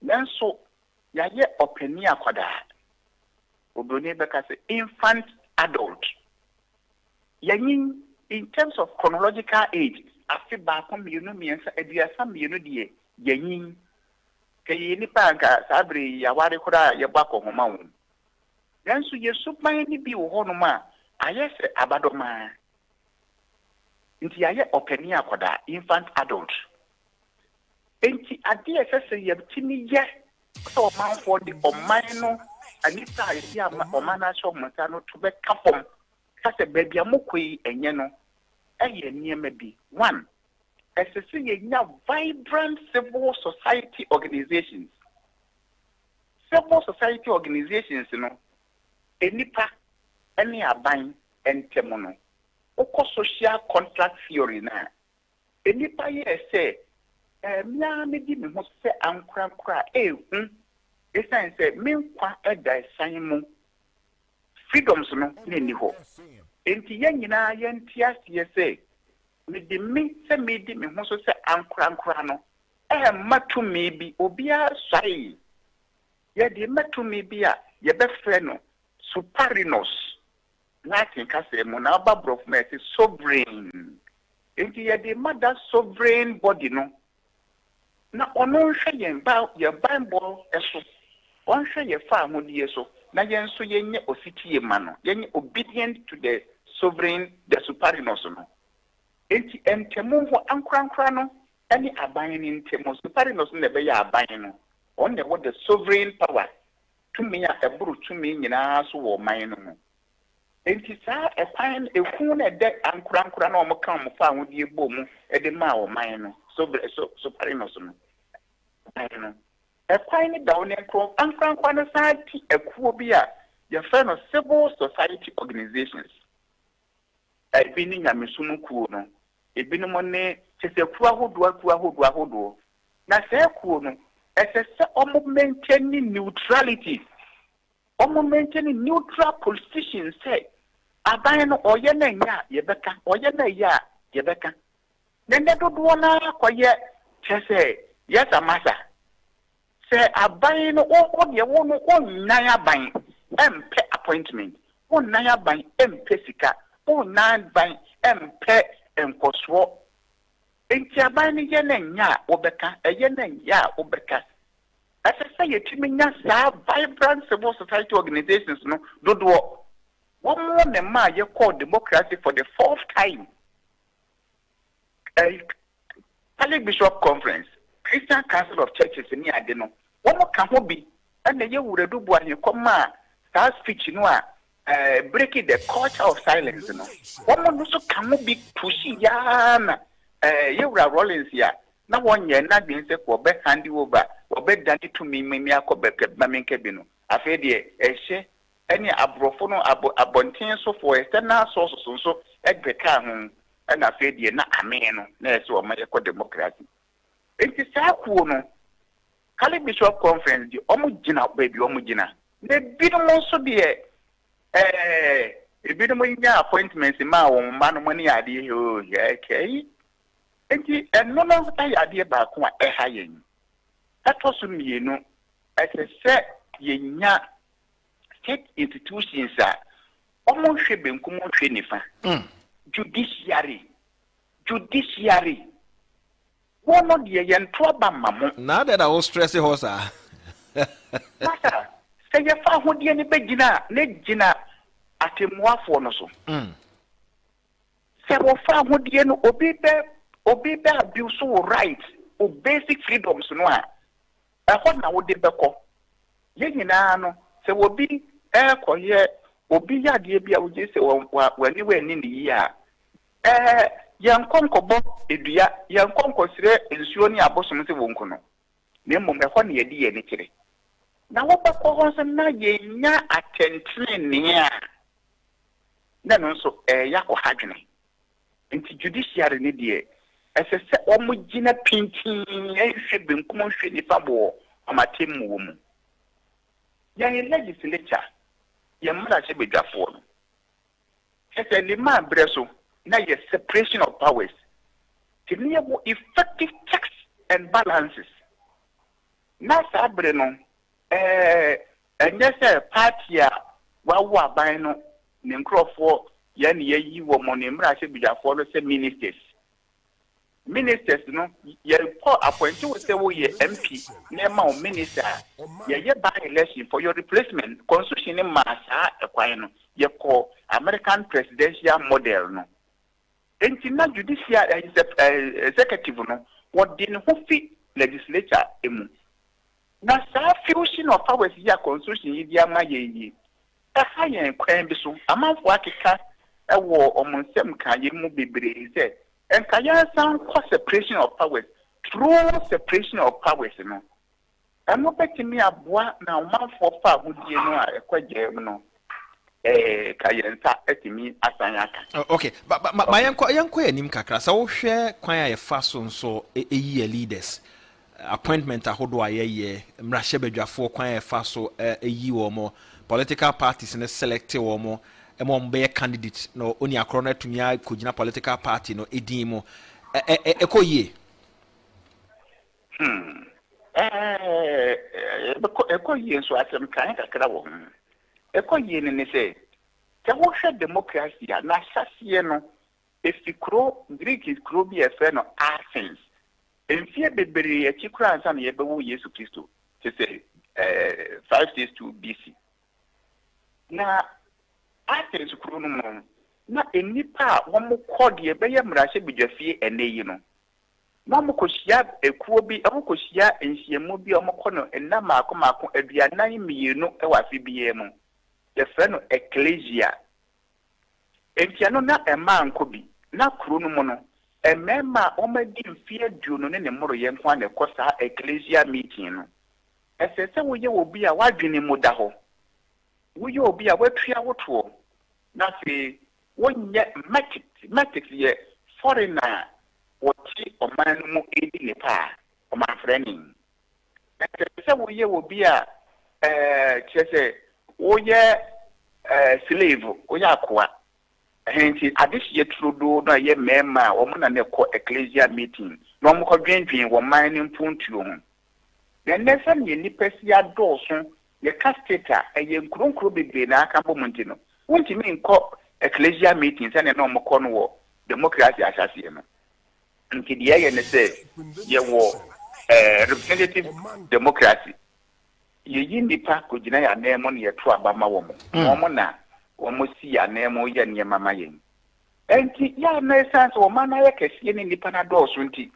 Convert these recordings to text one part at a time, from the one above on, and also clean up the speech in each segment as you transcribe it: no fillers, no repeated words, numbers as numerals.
Then so ya ye openia kwada. Obroni beka say infant adult. Yanin in terms of chronological age, afi ba kom you know me and aduasa me no de yanin kay ni panka sabre ya ware kura ya bako homa wo. Then so ye supan ni bi wo hono ma ayese abadoma. Inti ya ye openia kwada infant adult. Enti ade esese ye timi ye so man for the oman no anita ya oman na so monta no to be kapom kase baby amokoi enye no eye niema bi. One, esese ye nya vibrant civil society organizations. Civil society organizations no enipa eni aban entemo no oko social contract theory na enipa ye say mia me di me ho se ankra esan se me kwa eda san mu freedoms no ne ni ho enti ye nyina ye ntia se se me di me se me di me ho so se ankra no matu me bi obia sai ye di matu me bi a ye be frɛ no superinos Latin ka se mo na ba brof me se sovereign enti ye di mother sovereign body no na ono hwe yen ba ye bible eso on hwe ye fa amodi eso na yen so yenye ofitie ma no yenye obedient to the sovereign the superinos no enti entemu ho ankrankra no ani aban ni ntemu superinos ne be ya aban no on the what the sovereign power to me ya eburu to me nyina so wo man no enti sa ekwan ekun na de ankrankra na o mo kan mo fa amodi ebo mu e de ma wo man no superinos no ekwan ni dawo ne kro ankrankwa no saati ekuo bi a ye fa no civil society organizations ebi ni nyamesum kuo no ebi no ne sesekuo ahodo na se kuo no esese omo maintain neutrality omo maintain neutral position say aban no oye na nya ye beka oye na ya ye beka nende dodo na koye chese yes amasa say aban no o de wo no onnan aban empe appointment onnan aban empe sika onnan aban empe enkoso enti aban ni ye na nya obeka eye na nya obeka asese yetimi nya sa vibrant civil society organizations no dodo one more ne ma ye call democracy for the fourth time Catholic Bishop Conference Christian Council of Churches ni ade no one more kan ho bi na ye wuredu bu ahe koma that speech no a breaking the culture of silence no one more no so kan ho bi pushi ya na ye wura Rollins ya na wonye na bi nse ko be handi over obe dani to me akobe mamenke bi no afi de ehye any abrofo no abonten so for external sources so egbeka ho na afi de na amen no na eso o ma ye ko democracy enti sa kuo no Catholic Bishop Conference di omo gina baby omo gina na bidom so de bidom nya appointments ma wo ma no mani ade ho ya kai enti eno no ade ba ko a eha yen atoso mienu esese yenya state institutions a omo hwe benkum hwe nifa judiciary one of the yentoa ba mamo na that I was stressing hosa masa se ye fa hodie ni begina ne gina atemuafo no so se wo fa hodie no obi be abuse wo right o basic freedoms no a ho na wo de beko ye nyina no se wo bi koye obi ya de bia wo je se wani wani ni yi a yankonkobo edua yankonkosire ensuo ni abosom se wonko no na mmom ho na yedi ye ni kire na wo beko ho se na ye nya atentene ni a na no so ya ko hadwene nti judiciary ni de esese omugina pintin ehwe benkum hwe ni fabo amatem wo mu ya legislature ya mara che bedwafo no ese ni ma breso na your separation of powers to enable effective checks and balances na sabre no enye se party a wawo aban no ne nkrofo ye ne yi wo mo ne mra se bidafo no se ministers no ye po appoint we say wo ye MP na ma o minister ye by election for your replacement constitution ma sa ekwan no ye call American presidential model no enti na judicial executive no what din ho fi legislature emu na sa fusion of powers ya constitution yi dia ma ye yi ha ye kwan bi so amanfo akeka ewo omonsem kan ye mu bebre se and kaya sound separation of powers through separation of powers no and no bet me aboa na amanfo fa hodie no a ekwaje no kaya nta etimi asanyaka. Okay, but my yanko yanim kakra sa wo hwe kwan a ye fa so nso eyi leaders appointment ahodo ayeye mrahye badwafo kwan ye fa so eyi wo mo political parties ne select wo mo be candidate no oni akro na tumia kogina political party no edin mo ekoye ekoye so asem kan kakra wo ekoye ne se te wo hwe democracy na sase no efikro Greek kro bi efe no Athens enfie bebere akikura ansa na yebewo Yesu Kristo te se 562 BC na Athens kuro no mo na enipa wo mo kode be ye mrahye bidwafie eneyi no na mo kohia ekuo bi amokohia enhiemu bi omokọ no enna maako aduanan mienu ewafe biye mu ye fe no ecclesia entiano na emanko bi na kuro no mo no emema omadi mfie duonu ne moro ye nko na kosa ecclesia meeting no esese wo ye obi a wadwene mu da ho woye obi a watua woto na se wonye matic ye foreigner woti oman mu edi nepa Omanfm se woye obi a chese woye slave woye akwa henti adihye trudo na ye mema omuna ne ko ecclesia meeting no omko dwendwen wo man ne mpuntuo ho na nesa ne nipa si adoso ye casteta eye nkronkro bebe na aka bomunti no wontimi nko ecclesia meeting sane na omko no wo democracy asase no nkidi ye ne se ye wo representative democracy ye yindipa ko gina ya na emo ne ye to abama wo mo na wo mo si ya na emo ye ne mama yen enti ya na essence wo mana ye kese ne nipa na do so nti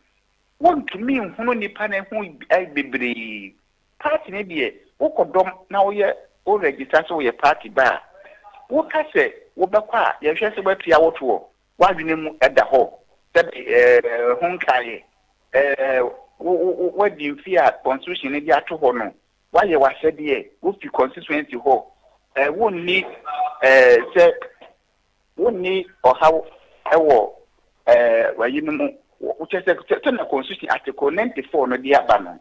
wontumi nhunu nipa na hu bebre party ne de wokodom na wo ye o register so ye party ba wo kase wo bekwa ye hwe se batua woto wadwene mu eda ho hunkaye wo di mfia constitution ne di ato ho no waye wasede wo fi constituency ho wonni se wonni ohaw ewo wayinu mu wo chese to na constitution article 94 no di aba no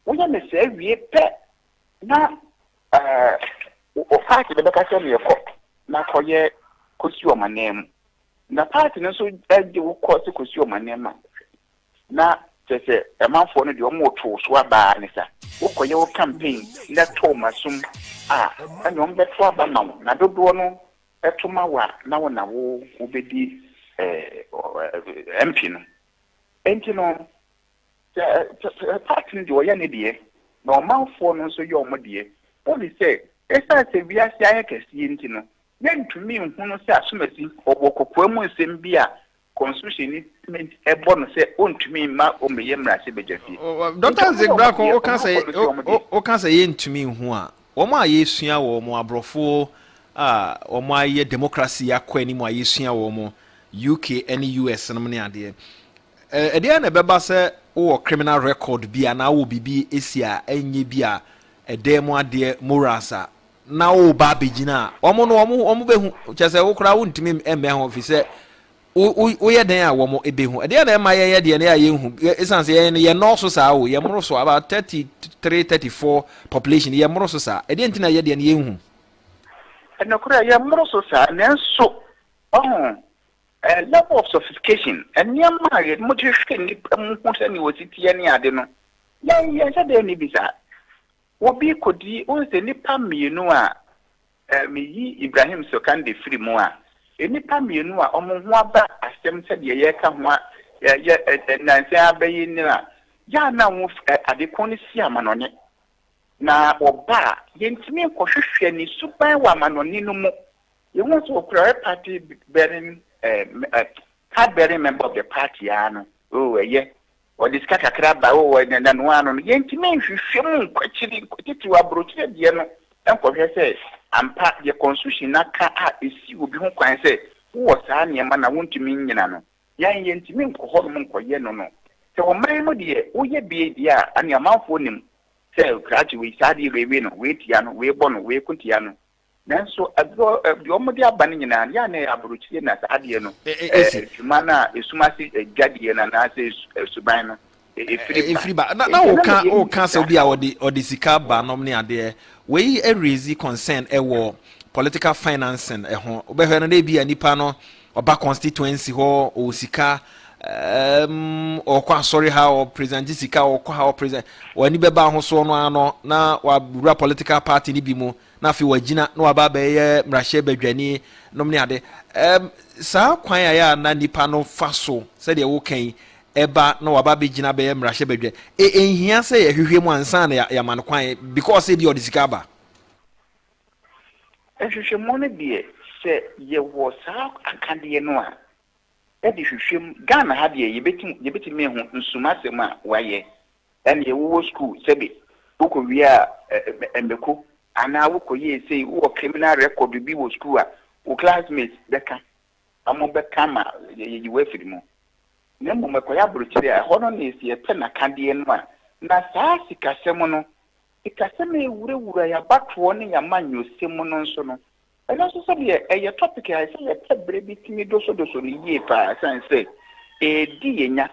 wo ya me se wie pe na o party be ka se me ko na koye kosi o manem na party no so age wo kosi kosi o manem na chese emanfo no de o mo to so aba ne sa wo koye wo campaign na to masum ani o mbe to aba na dodo no etuma wa na wo obedi MP no enti no party no de ne de na omanfo no so ye omode only say esa se bia sia ya kesi enti no yentumi nhunu se asomasi obokokwa mu nsem bia constitution ni ebo no se ontumi ma omeye mrase bejafie Dr. Zigbako o kan say yentumi nhu a wo ma yesua wo mo abrofo wo ma ye democracy akwa ni mo yesua wo mo UK and US no ne ade ede na beba se wo criminal record bia na wo bibi esia enye bia edemo ade morasa na wo ba begina omo behu chese wo kra wo ntimi emme ho fi se wo ye den a wo mo ebehu ede na ma ye de na ye hu esanse ye no so sa wo ye moro so about 34 population ye moro so sa ede ntina ye de na ye hu enokura ye moro so sa nenso level of sophistication and yama ye motivation ni mu se ni wo titie ni ade no ye se de ni bisa obi kodi on se nipa mienu a meyi Ibrahim Sokande free mu a nipa mienu a omo ho aba asem se de ye ka ho ye nanse abayi ni a ya na wo adekon ni si amanone na oba yentimi nkohwehwe ni suban wa amanone no mu ye won so okra party bearing card bearing member of the party ano ye o diska kakra ba na no ano yentimi nhwehwe mu nkwachiri titi wa brochire de no enkohwe se ampa ye constitution na ka a esi obi ho kwan se wo saa ne ma na wontumi nyina no yan yentimi nkohɔ no nkoye no no se o man no de wo ye bie dia ani amanfo nim se krachi we sadi rewe no we tia no we bɔ no we kuntia no nanso ado de omode aba no nyina ya na abrochie na sade no suma na esumasi gade na se suban no efriba na wo ka se obi a odi sika ba nom ne ade we raise concern ewo political financing ho obehwe no na bi anipa no oba constituency ho o sika or kwa sorry how or present sika or kwa how present wani beba ho so no ano na wa political party ni bi mu na afi wagina na waba be ye mrahye badwani nom ne ade saa kwan ya na nipa no faso se de wo kan eba na waba be gina be mrahye badwa enhia se ye hwehwe mu ansa na ya man kwan because e bi odisika ba ehwehwe mo ne de se ye wo saa akade no a edi hwehwem Ghana ha de yebeti me hu nsumasem a waye ene ye wo school sebe ukowia embeko ana wukoye sei wo criminal record bi wo school a wo classmates beka amo beka ma ye wafiri mu nemo mekoya brochire a hono na esi epe na kade no a na saa sikasem no ikasem ewurewura ya batwo ne ya manyosem no nso no eno so sabe e topic a say e tebre bi timi doso ni ye pa sanse di yenya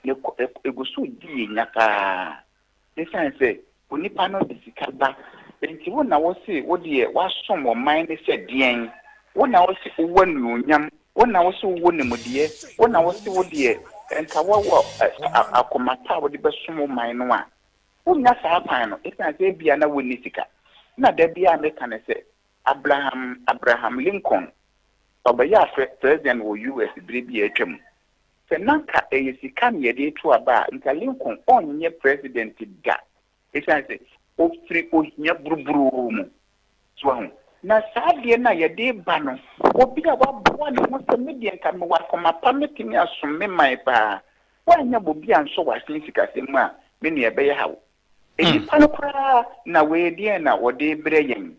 ne egusu di yenya pa sanse onipa no disika ba enti wona wo se wo de wasom wo man ne se dien wona wo se wo nuonyam wona wo se wo nemudie wona wo se wo de enka wo akomata wo de besom wo man no a wonya saa pan no sanse bia na woni sika na debia America na say Abraham Lincoln obaya president wo US bribi atwam se nanka eyesika ne yede to aba nka Lincoln onye president da esanse o free ohia buruburu mu so na saade na yede ba no obi a waboa ne ho se media nka me wakoma pa metimi asome mai pa wanya bobi anso wasin sika se mu a me ne ebe ye hawo panokra na we die na wode breyen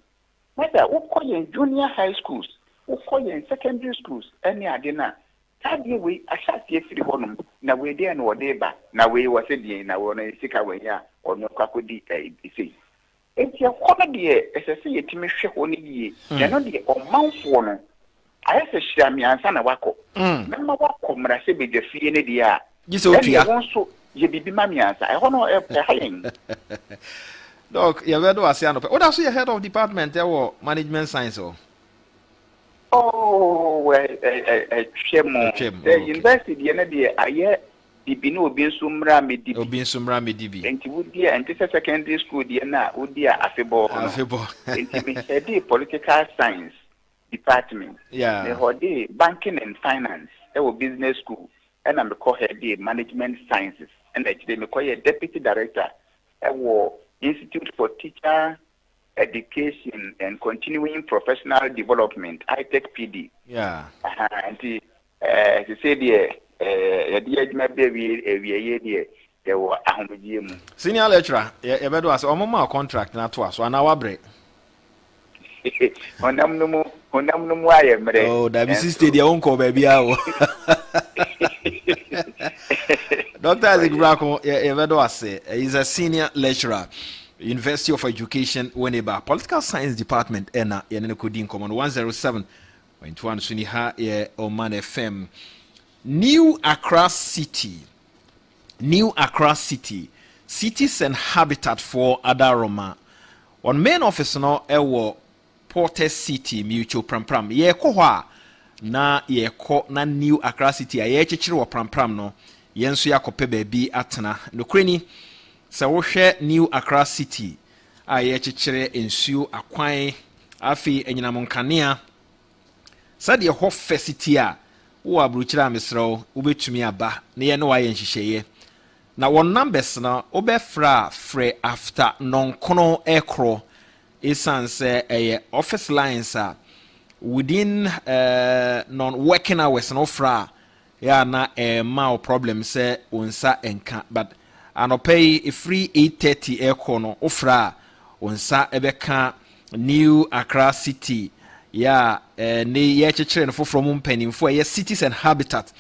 whether ukoyen junior high schools ukoyen secondary schools any ade na tadie we ashati efiri honum na we die na wode ba na we wase die na wona sika we ya ono kwakodi isi enti akono die esese yetimi hwe ho ne yie ya no die omanfo no ayese hyiami ansa na wako na ma wako mrase bedafie ne die a gise otua ye bibi mamiansa e hono hayen Doc ya vedo asiano pe oda so ye head of department management science chemo the university na de aye bibi no obi nsumra medibi enti wudi enti secondary school de na wudi afebo enti me head political science department the hode banking and finance business school and I'm the head management sciences and actually me call deputy director at Institute for Teacher Education and Continuing Professional Development ITEC PD and to say the my baby there were senior lecturer e bedo as omoma contract na to aso ana wabre onam no mu ayemre oh da bi sister dia won ko ba bia wo Dr. Isaac Brako is a senior lecturer, University of Education, Winneba, Political Science Department, Ena, Yenekudin Common 107.1 Suniha, Omanfm. New Accra City, Cities and Habitat for Adaroma. On main office no, Porter City, Mutual Pram. Ye kohwa na ye ko na New Accra City, ye chichiri wa pram no. Yensu yakope baby atena nokreni sɛ wohwɛ New Accra City a yɛkyekyere nsuo akwan afi enyinam nkanea sɛdeɛ hɔ fɛ city a wo aburukyire a mesrɛw wobɛtumi aba na yɛ ne wayɛ nhyehyɛeɛ na wɔn numbers na wobɛfra frɛ after nonkono ekro esan sɛ ɛyɛ office lines a within non working hours no fra ya na ma problem sɛ onsa enka but anɔpɛ free 8:30 ekro no ofra onsa ebɛka New Accra City ya ne ye kyekyere no foforo mu mpanimfo ɛyɛ cities and habitat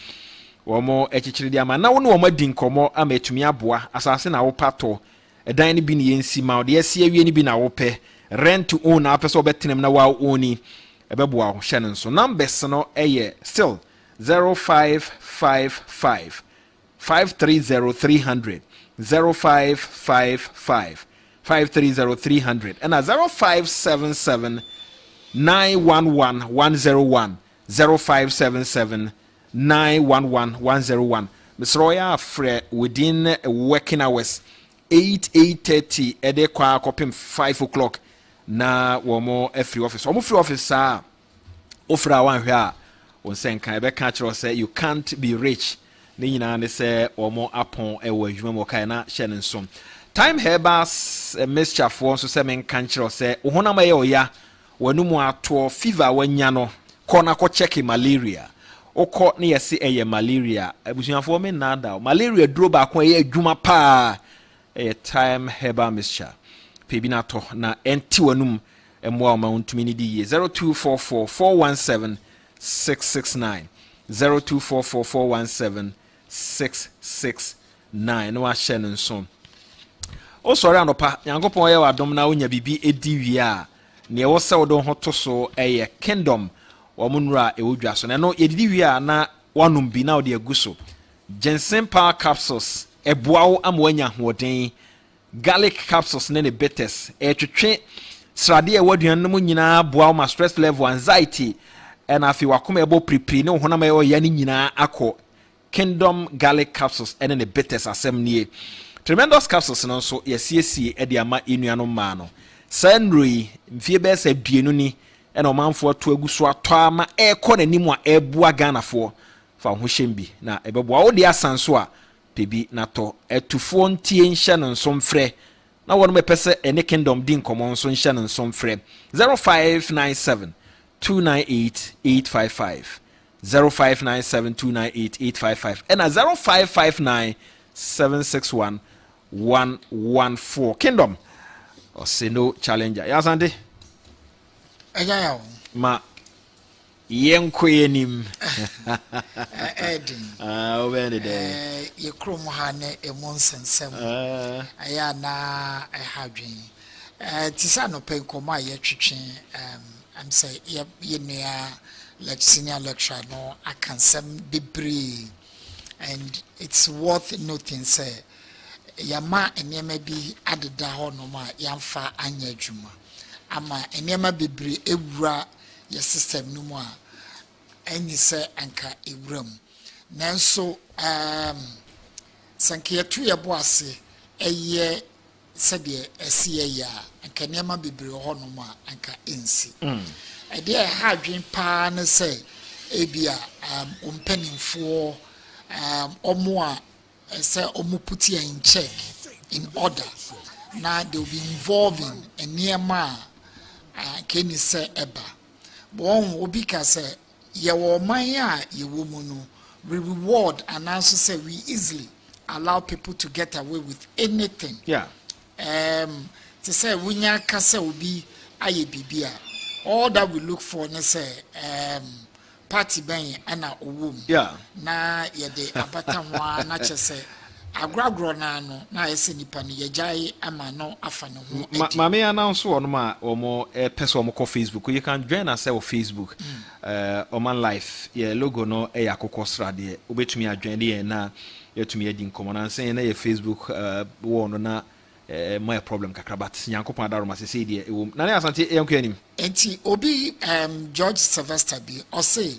wɔmo kyekyere di ama na wo ne wɔmo adi nkɔmɔ ama etumi aboa asase na wo pato ɛdan ne bi ne yensi ma de yɛsi awie ne bi na wo pɛ rent to own na apɛ sɛ obetenem na wa oni ɛbɛboa ho hyɛ no nso numbers no ɛyɛ still 0555 530300 0555 530300 and 0577 911 101 0577 911 101 Mr. Roya Fre within working hours 8:30 ede kwa kopim 5 o'clock na womo free office womo free office a ofra wan hwe a won senka ebe ka kire say you can't be rich ne nyina ne say womo apon ewo adwuma mo kai na hye ne nsom time herbas mixture for so say men kan kire say ohonam ye oya wanumu ato fever wanya no kona ko check malaria okọ ne yesi eye malaria abusuafo me nada malaria duro ba ko eye adwuma pa eye time herbal mixture pebinato na enti wanum emwa ma untumi ni di 0244 417 669 0244 417 669 no ahye no nso o sori anopa yankopon ye wadom na onya bibi edi wi a ne wo se wodo ho to so eye kingdom womunura ewodwa so na no yedidi wi a na wanum bi na ode aguso ginseng power capsules eboawo amwanya hoden garlic capsules ne bitters twetwe srade e waduan no nyina boawo ma stress level anxiety and afi wakoma ebo prepare ne honam e oya ne nyina akọ kingdom garlic capsules and ne bitters asem nie tremendous capsules no so yesiesie e de ama enuano ma no sanroi mfie be se duenu ni e na omanfo to aguso atọ ama e kọ nanim a ebua ganafo fa ho hyembi na ebeboa wo de asanso a pebi nato etufo ntie nhye no nsom frɛ na wɔn mepɛsɛ ene kingdom din komo nso nhye no nsom frɛ 0597 298 855 0597 298 855 and 0559 761 114 kingdom or say no challenger yasande ayaw ma yenko yenim edin obene de ye krom ha ne emonsensem aya na hadwen tisa no penkoma ye twetwe am say ye nua like senior lecturer no akansem bebre and it's worth noting say yama enema bi adeda ho no ma yamfa anya adwuma ama enema bebre ewura your system no more any say anka ewram nanso sanke tu ye boase eye sede ese ya anka niam bebre ho no ma anka ensi e de ha adwen pa ne say ebia ompanimfo omo a say omo put you in check in order now they will be involving eniema can you say eba bon obi ka say ye wo man a ye wo mu no reward and also say we easily allow people to get away with anything to say wunya ka say obi aye bibia all that we look for ne say party ben ana owum na ye de abatanwa na che say agragro na no na ese nipa ne yejai ama no afa ne ho mame announce ono ma omo person omo ko Facebook you can join us on Facebook Oman Life ye logo no e yakoko srade obetumi adwen de na yetumi adi nkomo na nsen na ye Facebook wo no na my problem kakrabat nyankopon adaroma se se de na na asante yanko anim enti obi George Sylvester bi o say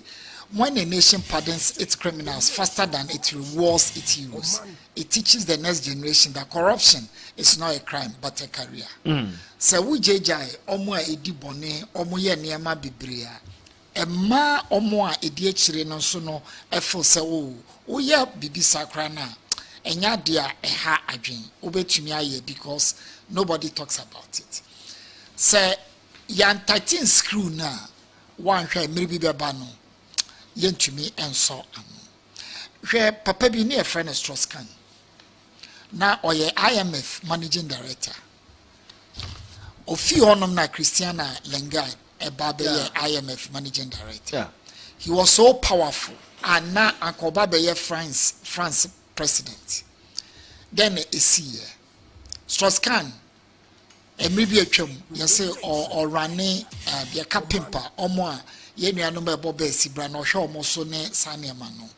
when a nation pardons its criminals faster than it rewards its heroes, it teaches the next generation that corruption is not a crime but a career. So we jai omo a edi bone omo ye niema bibria. Emma omo a edi echire no so no efo se wo ye bibi sakra na enya dia eha adwen obetumi aye because nobody talks about it. Say yan 13 screw na one hwe mmiri bi beba no yentumi enso anu hwe papa bi ne e friend Strauss-Kahn na oye IMF managing director ofi honom na Christiana Lengard Ebabe IMF managing director. Yeah. He was so powerful and now Akoba be France president. Then year Strauss-Kahn maybe a chum say or running be a capimpa or more ye nuanom be bobe sibra no hwe omo so ne sanema no.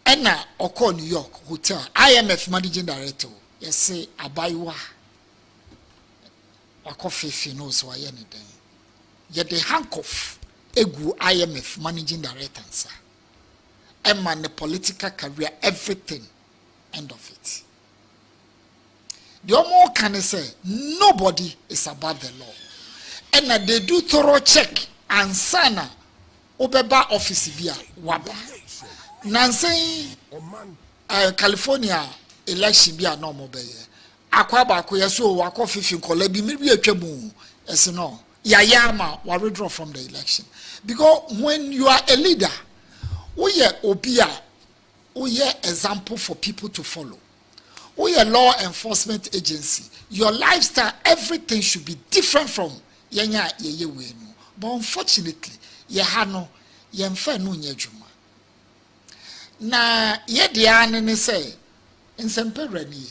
Ena oko New York hotel IMF managing director say abaiwa akofefe no so aye ne den. Ye the handcuff egu IMF managing director sir. Emma the political career everything end of it. The omo can say nobody is above the law. And they do thorough check and sana obeba office via waba. Nancy California election be a normal be. Akwaba ko yeso wako fifin kola bi mi atwamu. Yes no. Yayama wa withdraw from the election. Because when you are a leader, we are obia, we are example for people to follow. We are law enforcement agency. Your lifestyle, everything should be different from yenya ye we no. But unfortunately, ye hano ye mfa no nya dwuma. Na ye dia ne say nsempe rani.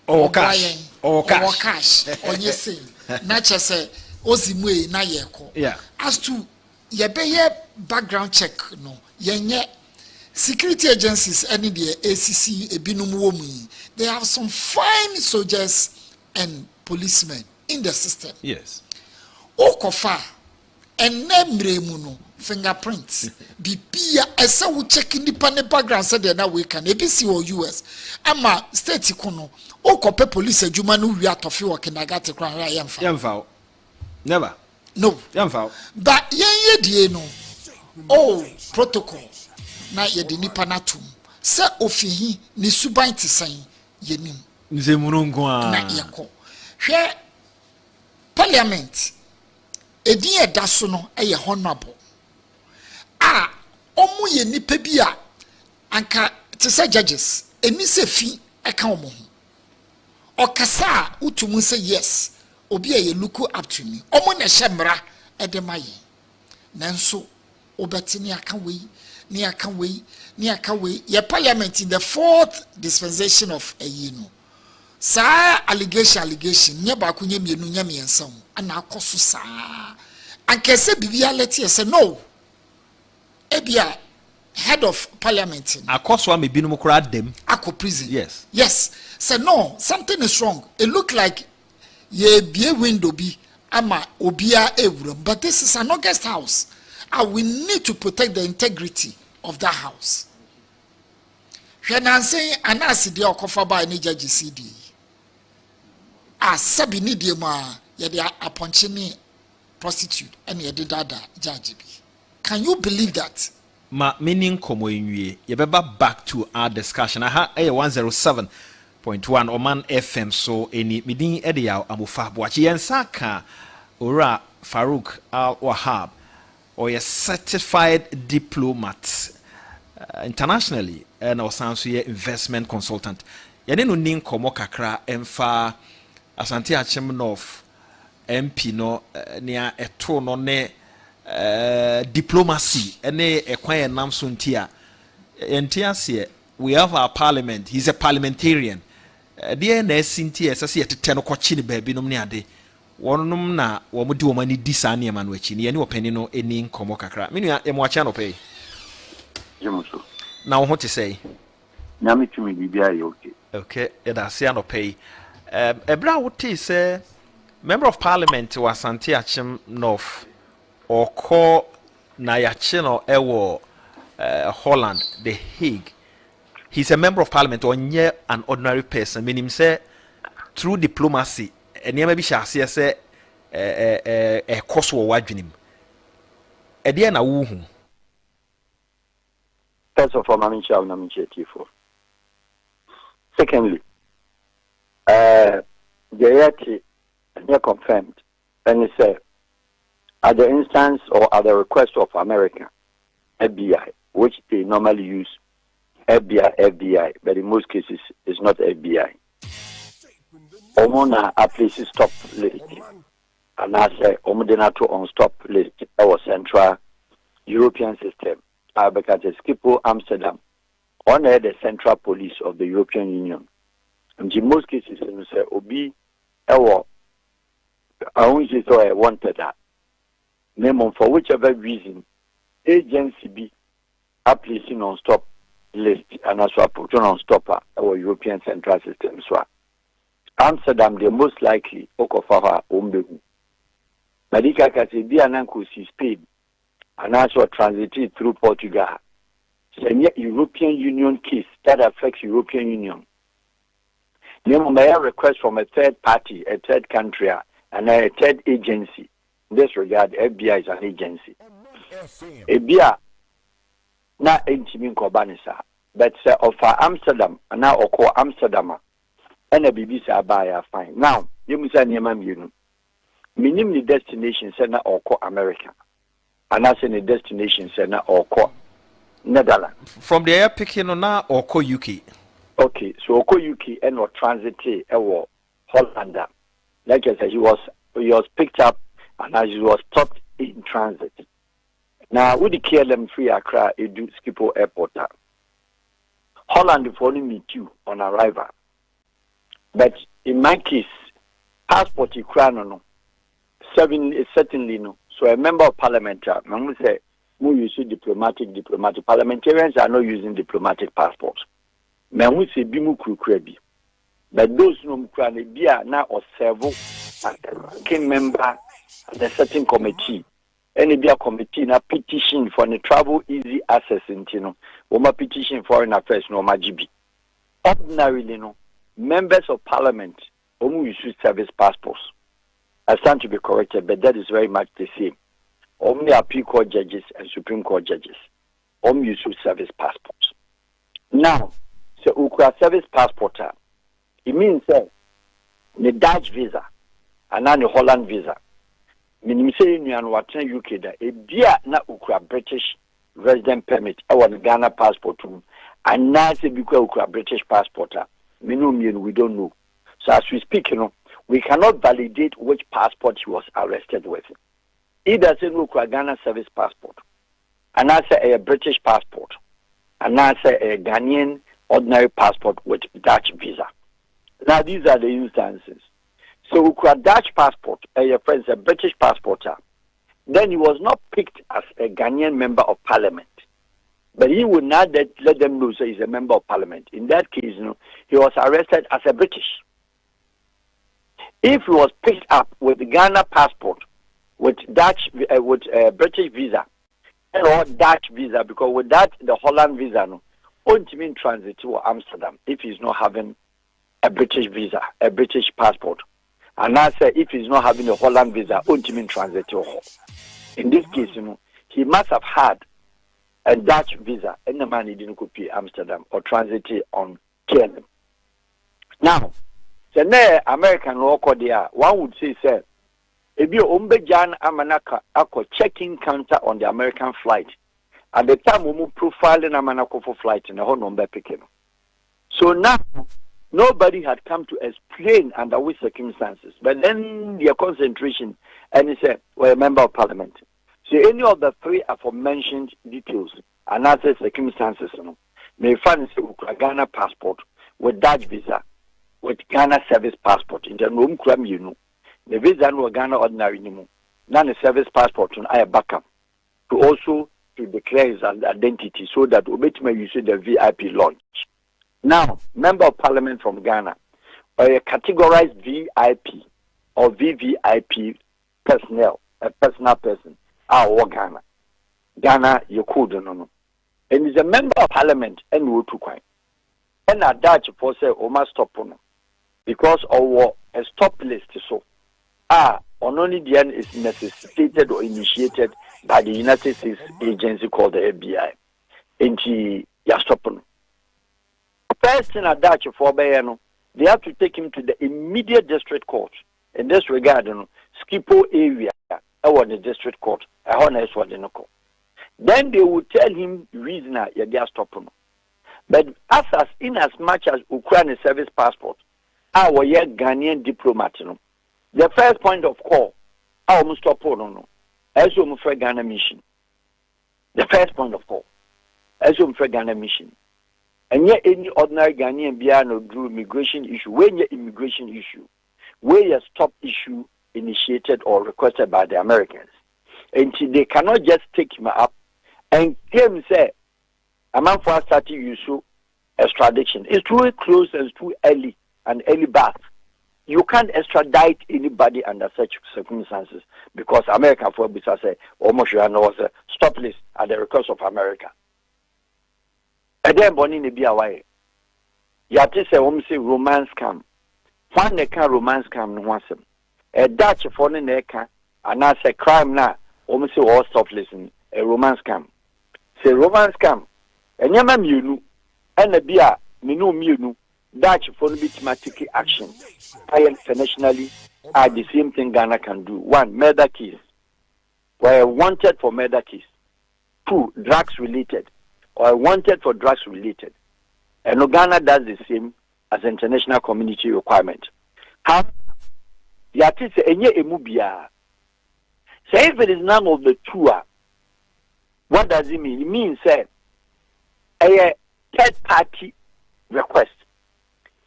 Oh cash. Oh cash. Onye say na che say ozimwe na ye ko. Yeah. As to ye be background check no yenye security agencies any the ACC ebinum wo mu. They have some fine soldiers and policemen in the system. Yes. Okofa enemre mu no fingerprints bibia ese wo check nipa ne background said na we can ebisi or US ama state kono okope police adwuma no wi atofe wo kinagate kran ra yemfa Yemfa. Never. no Yemfa. but yenye die no oh protocol na ye de nipa na tum se ofihi ni suban tisan yenim Nze munungu a na yeko hwe parliament edin eda so no eye honorable omu ye nipa bi a anka tese judges eni se fi eka omo ho okasa utumu say yes obi ye look up to me omo na hemra edemaye nanso obetini aka we ni aka we ye parliament in the fourth dispensation of a year no sa allegation nye ba ko nye mienu nye miensa ho ana akoso sa ankese bibia leti say no ebia head of parliament akoso am ebinum kura dem ako prison yes say no something is wrong it look like ye bie window bi ama obia ewuram but this is an August house and we need to protect the integrity of that house. When I say anasi de okofa ba ni judge CD. Sabi ni de ma ye de aponchini prostitute and ye de dada judge bi. Can you believe that? Ma meaning komo enwie ye beba back to our discussion. Aha 107.1 Omanfm so eni midin ede ya amufa boachi yensa ka ora Farouk Al-Wahab or a certified diplomat internationally and also investment consultant. Yene no nin komo kakra emfa Asante Achem North MP no nia eto no ne diplomacy ene ekwan enam so ntia entiase we have our parliament. He's a parliamentarian. Dear na sinti esase yetete no kwachi ne baabi nom ne ade wonnom na womudi womani di saa ne ma no achi ne ye ne opani no eni nkomo kakra me nua emo acha no pay yemuso na wo hote sei nyame tumi bibia ye okay e da se no pay ebra wote say member of parliament wa Asante Achem North or call na yɛakye no ɛwɔ Holland, The Hague. He's a member of parliament or near an ordinary person. Meaning say through diplomacy, nneɛma bi hyɛ aseɛ sɛ ɛkɔ so wɔ w'adwenem. Ɛdeɛ na wohu? First of all, Tifo. Secondly, the yeti confirmed and he said at the instance or at the request of America, FBI, which they normally use FBI, but in most cases it's not FBI. Omona a place stop list, and I say Omodenato on stop list our Central European system. Because the Skipo Amsterdam on the Central Police of the European Union. And in most cases, you say Obi, I wanted that. Name for whichever reason, agency be a placing on stop list and also put on stopper our European Central System. So Amsterdam, the most likely Okofaha Ombehu. Madika Kasi be an uncle Spain and also transited through Portugal. It's a European Union case that affects European Union. May I request from a third party, a third country, and a third agency. In this regard, FBI is an agency. FBI, not intimate Kobanisa, but of Amsterdam, and now call Amsterdam, and a BBC buyer fine. Now, you must say, minimum the destination center or call America, and that's in the destination center or call Netherlands. From the air picking on now or call UK. Okay, so Oko UK and or transit or Holland. Like I said, he was picked up and as he was stopped in transit. Now with the KLM free Accra, it do Schiphol Airport. Holland only meet you on arrival. But in my case, passport you no. Certainly no. So a member of parliament, I'm say who use diplomatic. Parliamentarians are not using diplomatic passports. Men we say bimu krukrabi. But those no mkrane bia na or servo as a ranking member at a certain committee. Any bia committee na petition for the travel easy access into Oma petition foreign affairs no majibi. Ordinarily no members of parliament omu use service passports. I stand to be corrected, but that is very much the same. Only appeal court judges and Supreme Court judges. Use service passports. Now, so ukra service passport, it means the Dutch visa and then the Holland visa. Meaning say you are watching UK that a dear na ukra British resident permit or the Ghana passport and now say ukra British passport. We don't know. So as we speak, we cannot validate which passport he was arrested with. Either say ukra Ghana service passport, and I say a British passport, and I say a Ghanaian ordinary passport with Dutch visa. Now these are the instances. So ukra Dutch passport, your friends, a British passport, then he was not picked as a Ghanaian member of parliament. But he would not let them know he's a member of parliament. In that case, he was arrested as a British. If he was picked up with the Ghana passport, with British visa, or Dutch visa, because with that, the Holland visa, won't mean transit to Amsterdam if he's not having a British visa, a British passport. And I say if he's not having a Holland visa, won't mean transit to home. In this case, he must have had a Dutch visa, and the man he didn't copy Amsterdam or transit on KLM. Now, the American local there, one would say, sir, if you umbejan amanaka ako check-in counter on the American flight. At the time we move profiling amanako for flight in a whole number picking. So now nobody had come to explain under which circumstances. But then their concentration and he said, we're a member of parliament. So any of the three aforementioned details and other circumstances, may find a Ghana passport with Dutch visa, with Ghana service passport in the room cram the visa no Ghana ordinary anymore. Now the service passport on I backup to also to declare his identity so that we may use the VIP launch. Now, member of parliament from Ghana or a categorized VIP or VVIP personnel, a personal person, our Ghana. Ghana you could no. And is a member of parliament and we to quite. And at that for say o must stop no. Because our a stop list so on only the end is necessitated or initiated by the United States agency called the FBI. And ya stop no. First thing at that for they have to take him to the immediate district court. In this regard, Skipo area, the district court, then they will tell him the reason they are stopping. But in as much as Ukraine service passport, our Ghanaian diplomat, the first point of call, our stop as you Ghana mission. The first point of call, as you Ghana mission. And yet any ordinary Ghanaian beyond do immigration issue, when your immigration issue, where your stop issue initiated or requested by the Americans. And they cannot just take him up and claim say a man for starting use extradition. It's too close and it's too early and early bath. You can't extradite anybody under such circumstances because America for say almost was a stop list at the request of America. And then Bonnie be away. Yati say romance scam. One they can romance scam no once. A Dutch phone in the can and I say crime now almost all stop listening. A romance scam. Say romance scam. And yama munu and a beer minu munu Dutch phone bit action. I internationally are the same thing Ghana can do. One, murder case. Were wanted for murder case. Two, drugs related. Or wanted for drugs related. And Ghana does the same as international community requirement. How? Yati se enye emubia. Say if it is none of the two, what does it mean? It means a third party request.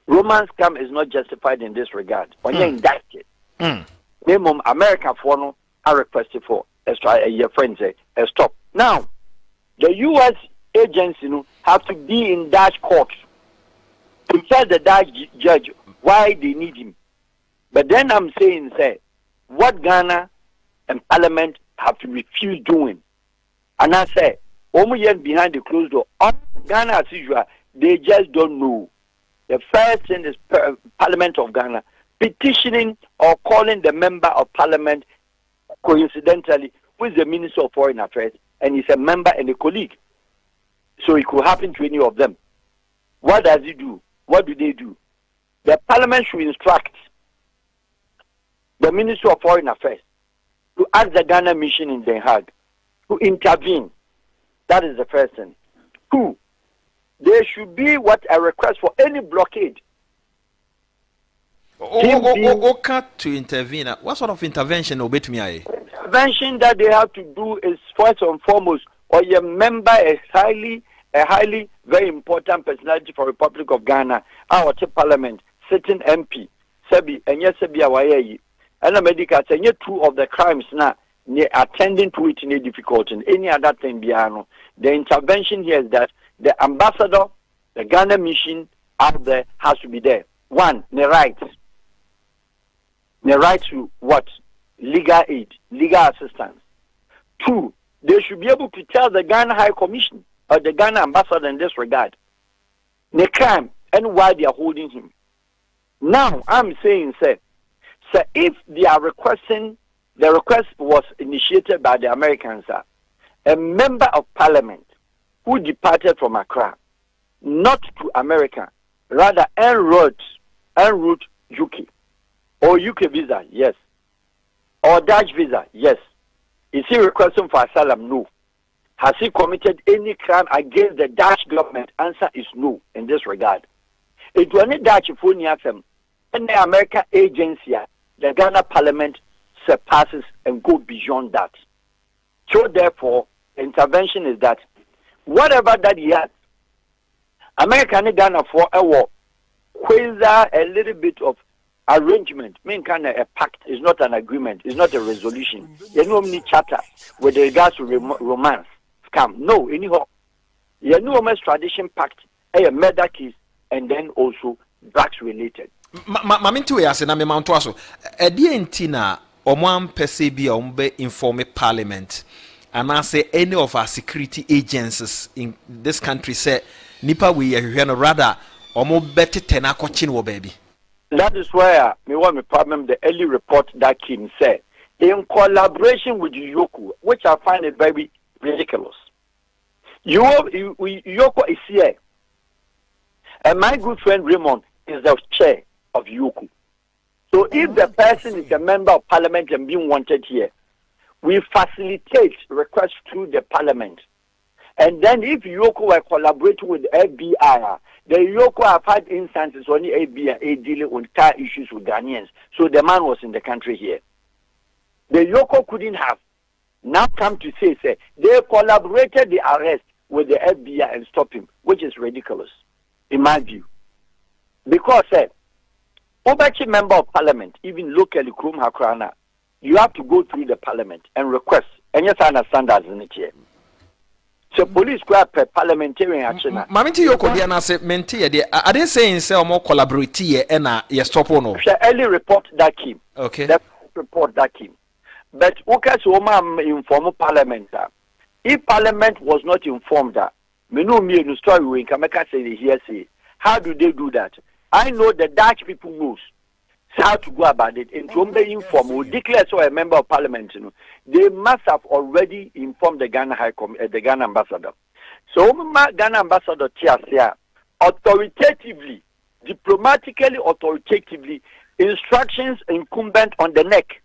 Romance scam is not justified in this regard. When you're indicted, minimum America for no are requested for extra your friends say stop. Now the US agency have to be in Dutch court to tell the Dutch judge why they need him. But then I'm saying, say, what Ghana and Parliament have to refuse doing. And I say, behind the closed door, Ghana as usual, they just don't know. The first thing is Parliament of Ghana petitioning or calling the member of Parliament coincidentally who is the Minister of Foreign Affairs and he's a member and a colleague. So it could happen to any of them. What does he do? What do they do? The Parliament should instruct the Minister of Foreign Affairs to ask the Ghana mission in Den Haag to intervene. That is the first thing. Two, there should be a request for any blockade. To intervene. What sort of intervention obey me? Intervention that they have to do is first and foremost, or your member is a highly very important personality for Republic of Ghana, our Parliament, sitting MP, Sebi, and yes, Sebi Awaye, and the medical say two of the crimes now attending to it in a difficulty. Any other thing beyond the intervention here is that the ambassador, the Ghana mission out there has to be there. One, the right to what? Legal aid, legal assistance. Two, they should be able to tell the Ghana High Commission or the Ghana ambassador in this regard the crime and why they are holding him. Now, I'm saying, sir, if they are requesting, the request was initiated by the Americans, a member of Parliament who departed from Accra, not to America, rather en route UK, or UK visa, yes, or Dutch visa, yes. Is he requesting for asylum? No. Has he committed any crime against the Dutch government? Answer is no in this regard. It was any Dutch phone and the American agency, the Ghana Parliament surpasses and go beyond that. So therefore, the intervention is that whatever that he has, America and Ghana for a little bit of arrangement, kind of a pact, is not an agreement, it's not a resolution. You know any charter with regards to romance, scam. No, anyhow. You know extradition pact, a murder case, and then also drugs related. Mamintu ya se na me manto aso. Edi entina Omanfm be inform Parliament and I say any of our security agencies in this country say nipa we no rather omo better tenakochin wo baby. That is where me want me problem the early report that came said in collaboration with Yoko, which I find it very ridiculous. Yoko is here, and my good friend Raymond is the chair of Yoko. So if the person is a member of parliament and being wanted here, we facilitate requests through the parliament. And then if Yoko were collaborating with the FBI, the Yoko have had instances on the FBI dealing with car issues with Ghanaians. So the man was in the country here. The Yoko couldn't have now come to say they collaborated the arrest with the FBI and stop him, which is ridiculous, in my view. Because Obachi member of parliament, even locally, Krum Hakrana, you have to go through the parliament and request. And yes, I understand that in it here. So police grab per parliamentary action. Mamiti Yoko Diana said menti I didn't say say more collaborate here and yes stop no. Early report that came. Okay. The report that came. But Ukas Oma inform parliament. If parliament was not informed that me no story we can make say here say. How do they do that? I know the Dutch people knows how to go about it. And to be informed, who declare so a member of parliament, they must have already informed the Ghana the Ghana ambassador. So Ghana ambassador Tiasia authoritatively, diplomatically, authoritatively, instructions incumbent on the neck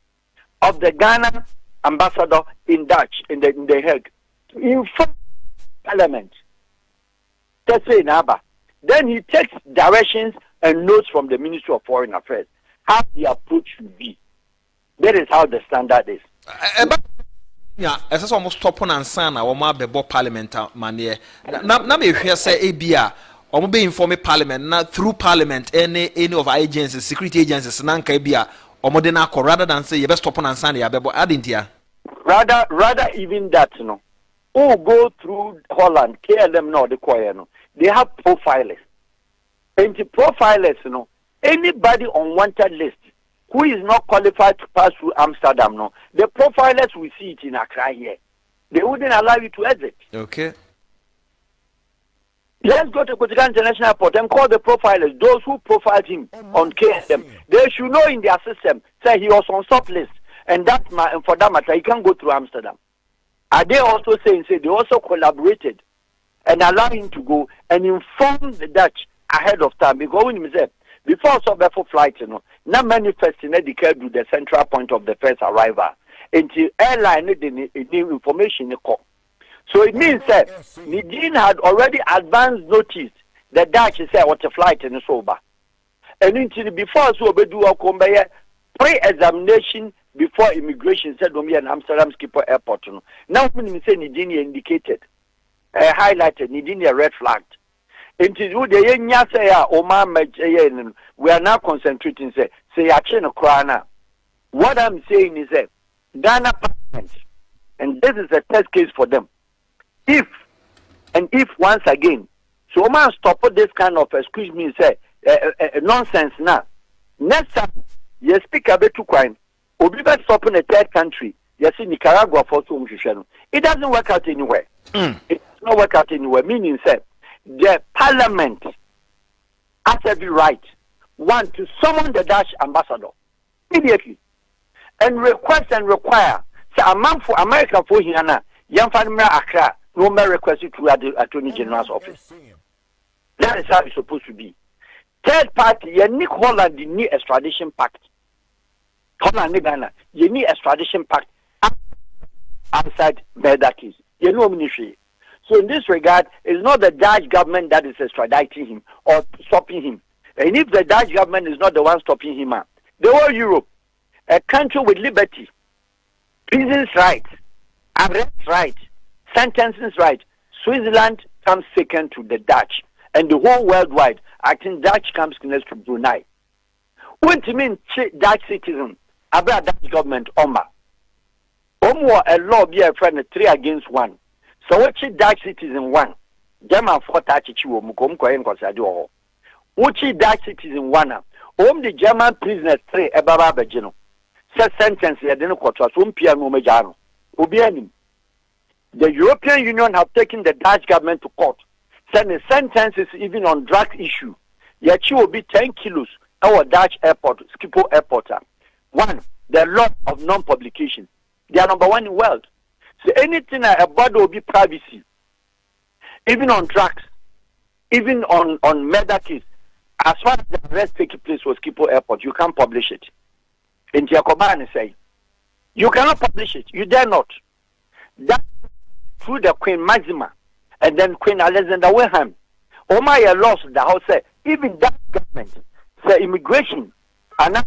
of the Ghana ambassador in Dutch in the Hague to inform parliament. That's it, Naba. Then he takes directions and notes from the Ministry of Foreign Affairs how the approach should be. That is how the standard is. Yeah, as almost top on and son, or my bebo parliament money. Now me hear say ABA or be informed parliament not through parliament any of our agencies, security agencies, nanka ABA or modena rather than say you best stop on and son ya bebo adding here. Rather even that who go through Holland, KLM no the choir they have profilers. And the profilers, anybody on wanted list who is not qualified to pass through Amsterdam, the profilers will see it in Accra here. They wouldn't allow you to exit. Okay. Let's go to Kotika International Airport and call the profilers, those who profiled him on KSM. They should know in their system, say he was on stop list. And for that matter, he can't go through Amsterdam. Are they also saying, they also collaborated and allow him to go and inform the Dutch ahead of time? Because when you say, before before flight, not manifesting the the central point of the first arrival until airline the information. So it means that Nidin had already advanced notice the Dutch said what a flight in sober. And until before so be do a pre-examination before immigration said to me an Amsterdam Schiphol airport. Now when you say Nidin indicated, highlighted, Nidin red flagged. Until the say Oman we are now concentrating say Acheno Krana. What I'm saying is that Ghana Parliament, and this is a test case for them. If once again, so Oman stop this kind of excuse me say nonsense now. Next time you speak a bit too quiet, or be stop in a third country, you see Nicaragua for some. It doesn't work out anywhere. It does not work out anywhere. Meaning say the parliament has every right, one, to summon the Dutch ambassador immediately and request and require. So a man for America for Hiana, Yanfanimra Accra, no more request it to the Attorney General's office. That is how it's supposed to be. Third party, you need Holland, you need extradition pact. Holland, Ghana, you need extradition pact outside murder case. You know, ministry. So in this regard, it's not the Dutch government that is extraditing him or stopping him. And if the Dutch government is not the one stopping him, the whole Europe, a country with liberty, prisons right, arrest right, sentences right, Switzerland comes second to the Dutch. And the whole worldwide, I think Dutch comes next to Brunei. What do you mean Dutch citizen about Dutch government, Oma? A law be a friend 3 against 1. So what Dutch citizen 1? German 4 Tachichi Mukom Koyen Kosado. What Dutch citizen 1? The German prisoners 3 Ebaba Bejino. Said sentence, I didn't quote us, Piano Mejano. Ubianim. The European Union have taken the Dutch government to court. Sending sentences even on drug issue. Yachi will be 10 kilos our Dutch airport, Schiphol airport. One, the law of non-publication. They are number one in the world. So anything about will be privacy. Even on drugs, even on murder case. As far as the arrest taking place was Schiphol airport, you can't publish it. In Jacoban say, you cannot publish it. You dare not. That through the Queen Maxima and then Queen Alexander Wilhelm. Omaya lost the house. Even that government, say immigration and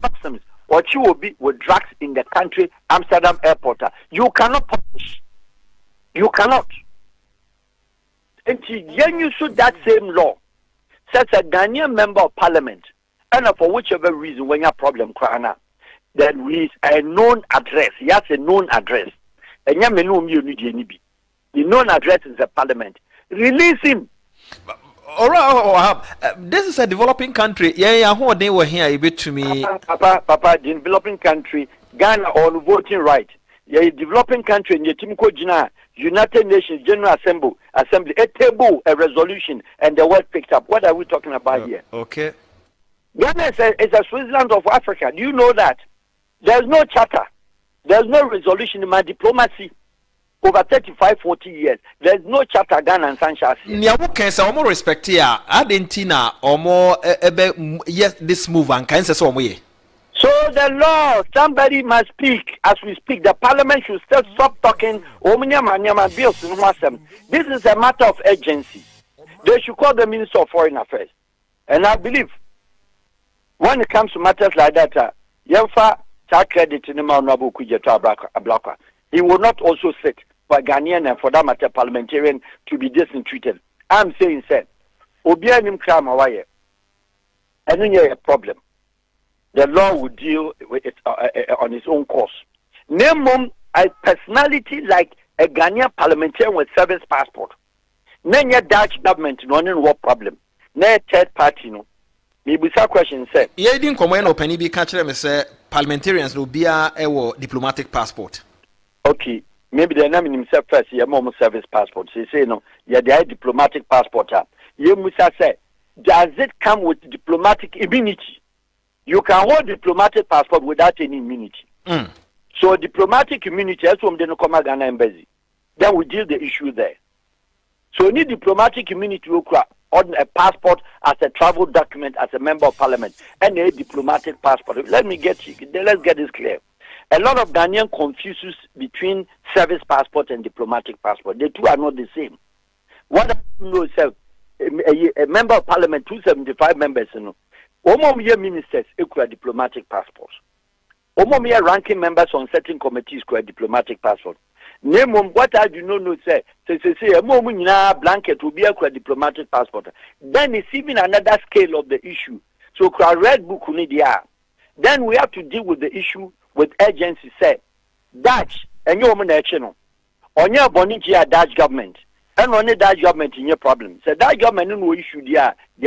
customs, what you will be with drugs in the country, Amsterdam airport. You cannot publish. You cannot. And you should that same law. Says a Ghanaian member of parliament, and for whichever reason, when you have problem, then is a known address. He has a known address. And the known address is the parliament. Release him. All right, this is a developing country. Yeah, who they were here a bit to me. Papa, the developing country, Ghana on voting right. Yeah, a developing country in the United Nations General Assembly, a table, a resolution, and the word picked up. What are we talking about here? Okay. Ghana is a Switzerland of Africa. Do you know that? There's no charter. There's no resolution in my diplomacy. Over 35, 40 years. There's no charter Ghana and Sanchez. Niamu kensa omo respect here. Adentina omo yes this move and kensa so omo ye. So the law, somebody must speak as we speak. The parliament should still stop talking. This is a matter of urgency. They should call the Minister of Foreign Affairs. And I believe when it comes to matters like that, Yemfa credit in the he will not also sit for Ghanaian and for that matter parliamentarian to be disinterested. I'm saying, sir, Obianim Kramawaye, and then you have a problem. The law will deal with it on its own course. Name a personality like a Ghanaian parliamentarian with service passport. Name your Dutch government no what problem. Name third party no. Maybe some question say. Yeah, didn't come when open be catch them say parliamentarians no be a diplomatic passport. Okay, maybe the name himself first. Yeah, more service passport. So say no. Yeah, they have diplomatic passport. You must say, does it come with diplomatic immunity? You can hold diplomatic passport without any immunity. So diplomatic immunity, that's what they come Ghana embassy. Then we deal the issue there. So need diplomatic immunity to on a passport as a travel document as a member of parliament and a diplomatic passport. Let's get this clear. A lot of Ghanaian confuses between service passport and diplomatic passport. The two are not the same. What I know is a member of parliament, 275 members, you know. Omomia ministers equal diplomatic passports. Omomia ranking members on certain committees equal diplomatic passport. Name what I do not know say a moment blanket will be a diplomatic passport. Then it's even another scale of the issue. So red book then we have to deal with the issue with urgency. Say Dutch and your national on your Bonigia Dutch government. And only Dutch government in your problem. So Dutch government no issue they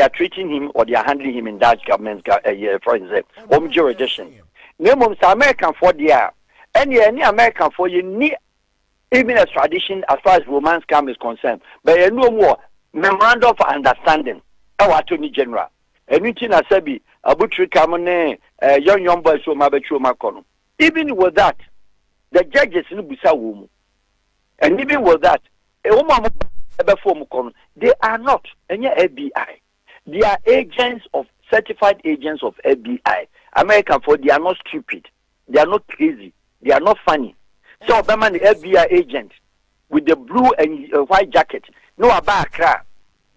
are treating him or they are handling him in Dutch government for example, home jurisdiction. Name American for the any American for you need even a tradition as far as romance scam is concerned. But you no more memorandum of understanding. Our Attorney General. Anything I said be Abutri Kamone young boys so Mabechu Makono. Even with that, the judges in Busa Wumu. And even with that, they are not any FBI. They are agents of certified agents of FBI. American for they are not stupid. They are not crazy. They are not funny. So the FBI agent with the blue and white jacket. No about cra.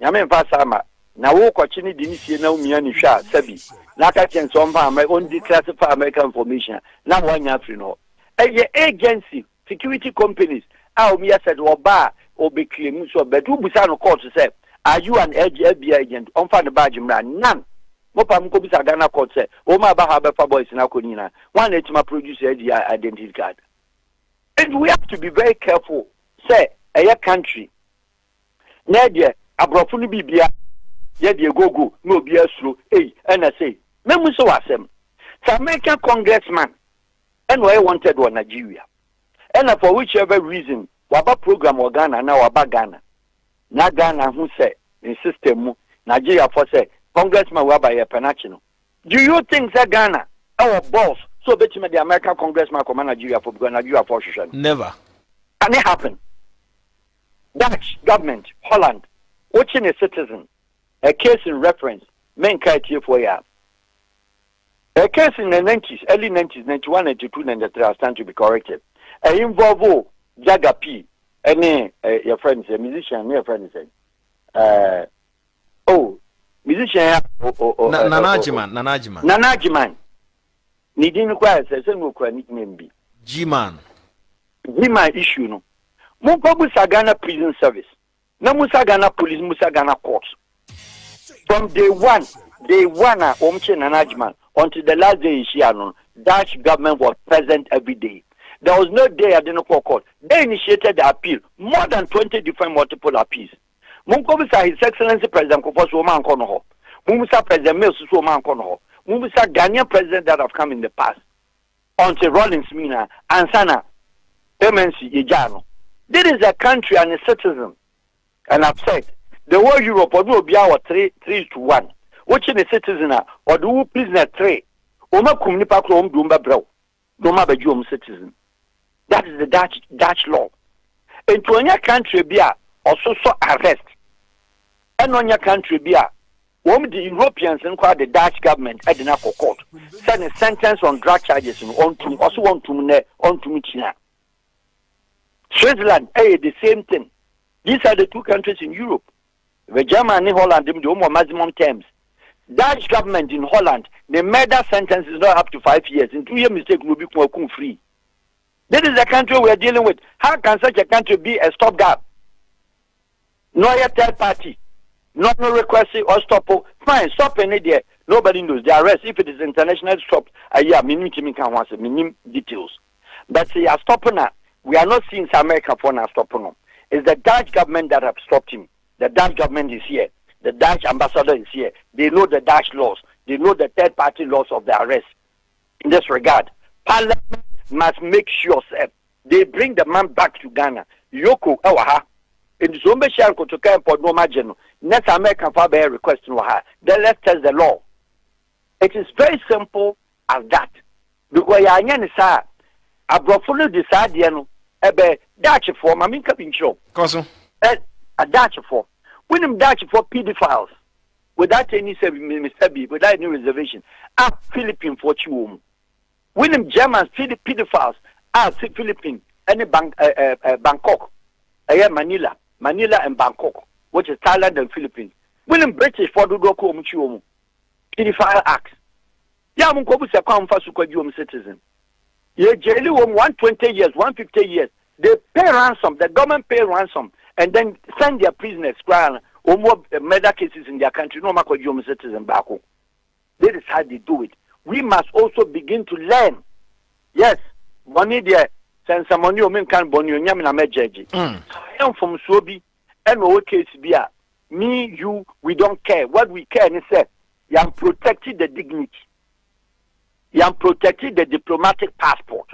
Yamen Pasama. Now walk watching didn't see no Miani Sha Sabi. Naka can some my own declassified American information. Now one year no. A agency, security companies. Our Mia said Oba or be claiming so but who Busano court to say, are you an FBI agent? On find the badge none. Mopam Kobisa Ghana court say, Oma Bahaba boys in Akonina. One let my produce identity card. And we have to be very careful. Say, a country. Nadia, Abrofuni Bibia, Yadia go, no be a slow, and I say, Memu so asem. Some American congressman, and I wanted one Nigeria. And for whichever reason, waba program wa Ghana na waba Ghana na Ghana who say in system mu Nigeria for say congressman waba ye penachi no. Do you think that Ghana our boss so bet me the American congressman come Nigeria for because Nigeria for sure? Never. Can it happen? Dutch government, Holland, watching a citizen, a case in reference, main criteria for ya. A case in the 90s, early 90s, 91, 92, 93, I stand to be corrected. A involve Jaga P, any your friend, a musician, your friend said, musician, Nanajiman. Needing requires a single nickname be G-Man. G-Man issue no. Mukobu Sagana prison service. No Musagana police, Musagana courts. From day one, Omche Nanajman, until the last day in Shianon, Dutch government was present every day. There was no day I didn't call court. They initiated the appeal, more than 20 different multiple appeals. Munkobu sa His Excellency President Kofosu Oman Konoho. Mumusa President Mills Oman Konoho. Mumusa Ghanaian president that have come in the past. Until Rollins Mina, Ansana, MNC, Ijano. This is a country and a citizen. And I've said, the whole Europe will be our 3-1. Watching a citizen or do prisoner 3. Oma Kumnipa Krom Dumba Bro. Doma Bajum citizen. That is the Dutch law. And to any country be also arrest. And on your country be the Europeans and the Dutch government at the Nako court. Send a sentence on drug charges on to also on to China. Switzerland, the same thing. These are the two countries in Europe. The Germany and Holland, the maximum terms. Dutch government in Holland, the murder sentence is not up to 5 years. In 2 year mistake will be free. This is the country we are dealing with. How can such a country be a stopgap? No third party. No request or stop. Fine, stop any there. Nobody knows. The arrest, if it is international stop, minimum details. But they are stopping now. We are not seeing America for now stopping him. It's the Dutch government that have stopped him. The Dutch government is here. The Dutch ambassador is here. They know the Dutch laws. They know the third party laws of the arrest. In this regard, Parliament must make sure they bring the man back to Ghana. Yoko, in the Zombe Shanko to camp for no margin. Next American father request no ha. Then let's test the law. It is very simple as that. Because ya nyane sa abrofo decide no ebe Dutch form I mean can show. Koso. A Dutch form. When them Dutch for pedophiles without any Mr. B, without any reservation. Philippine for Chiwum. When them Germans pedophiles Philippine any Bangkok. Manila and Bangkok, which is Thailand and Philippines. When them British for do go Chiwum. Pedophile acts. Ya munkobu se kwa mfasu kwa juom citizen. Ye jaili 120 years, 150 years. They pay ransom, the government pay ransom, and then send their prisoners or more murder cases in their country. No matter what citizen back home. That is how they do it. We must also begin to learn. Yes, money there. Send some money or can bonio nyamina mejeji. I am from Sobi, and our case be me, you, we don't care. What we care is that you have protected the dignity. You have protected the diplomatic passport.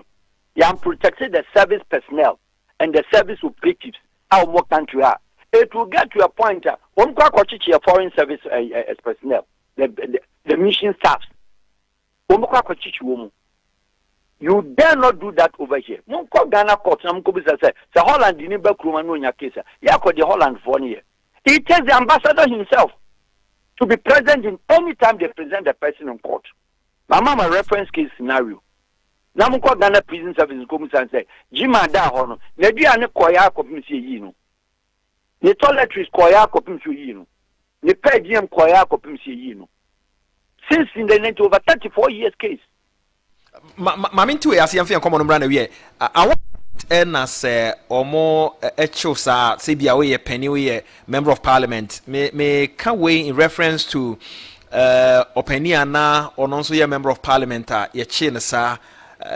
You have protected the service personnel and the service operatives. Our more country are. It will get to a point. One a foreign service personnel, the mission staffs. You dare not do that over here. Munko Ghana court. Say Holland didn't back room in your case. Yeah, the Holland for year. He tells the ambassador himself to be present in any time they present the person in court. My reference case scenario. Now I'm called Ghana Prison Service come and say, Jima da hono. Nedu ane koya kopim si yino. Ne toiletries koya kopim si yino. Ne per diem koya kopim si yino. Since in the net over 34 years case. Mamin tu asi amfi ankomo no bra na wie. I want na say omo echosa say bia we penny we member of parliament. Me can we in reference to opinion na ono nso ye member of parliament ye chi ne sa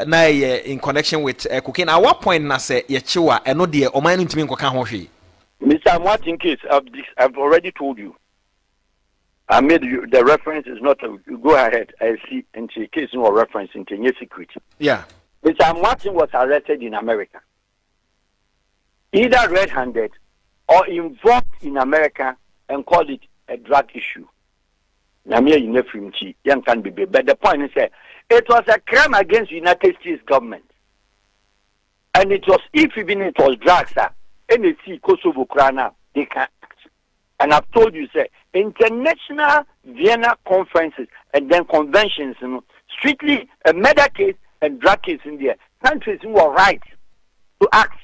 na ye in connection with cooking. At what point na say ye chiwa eno de oman no ntimi nkoka ho hwe. Mr. Martin case I've already told you. I made you the reference is not you go ahead. I see into case no reference into any secret. Yeah. Mr. Martin was arrested in America. either red-handed or involved in America and call it a drug issue. But the point is that it was a crime against the United States government. And it was, if even it was drugs, NSC, Kosovo, Krana, they can act. And I've told you, say, international Vienna conferences and then conventions, strictly a murder case and drug case in there, countries who are right to act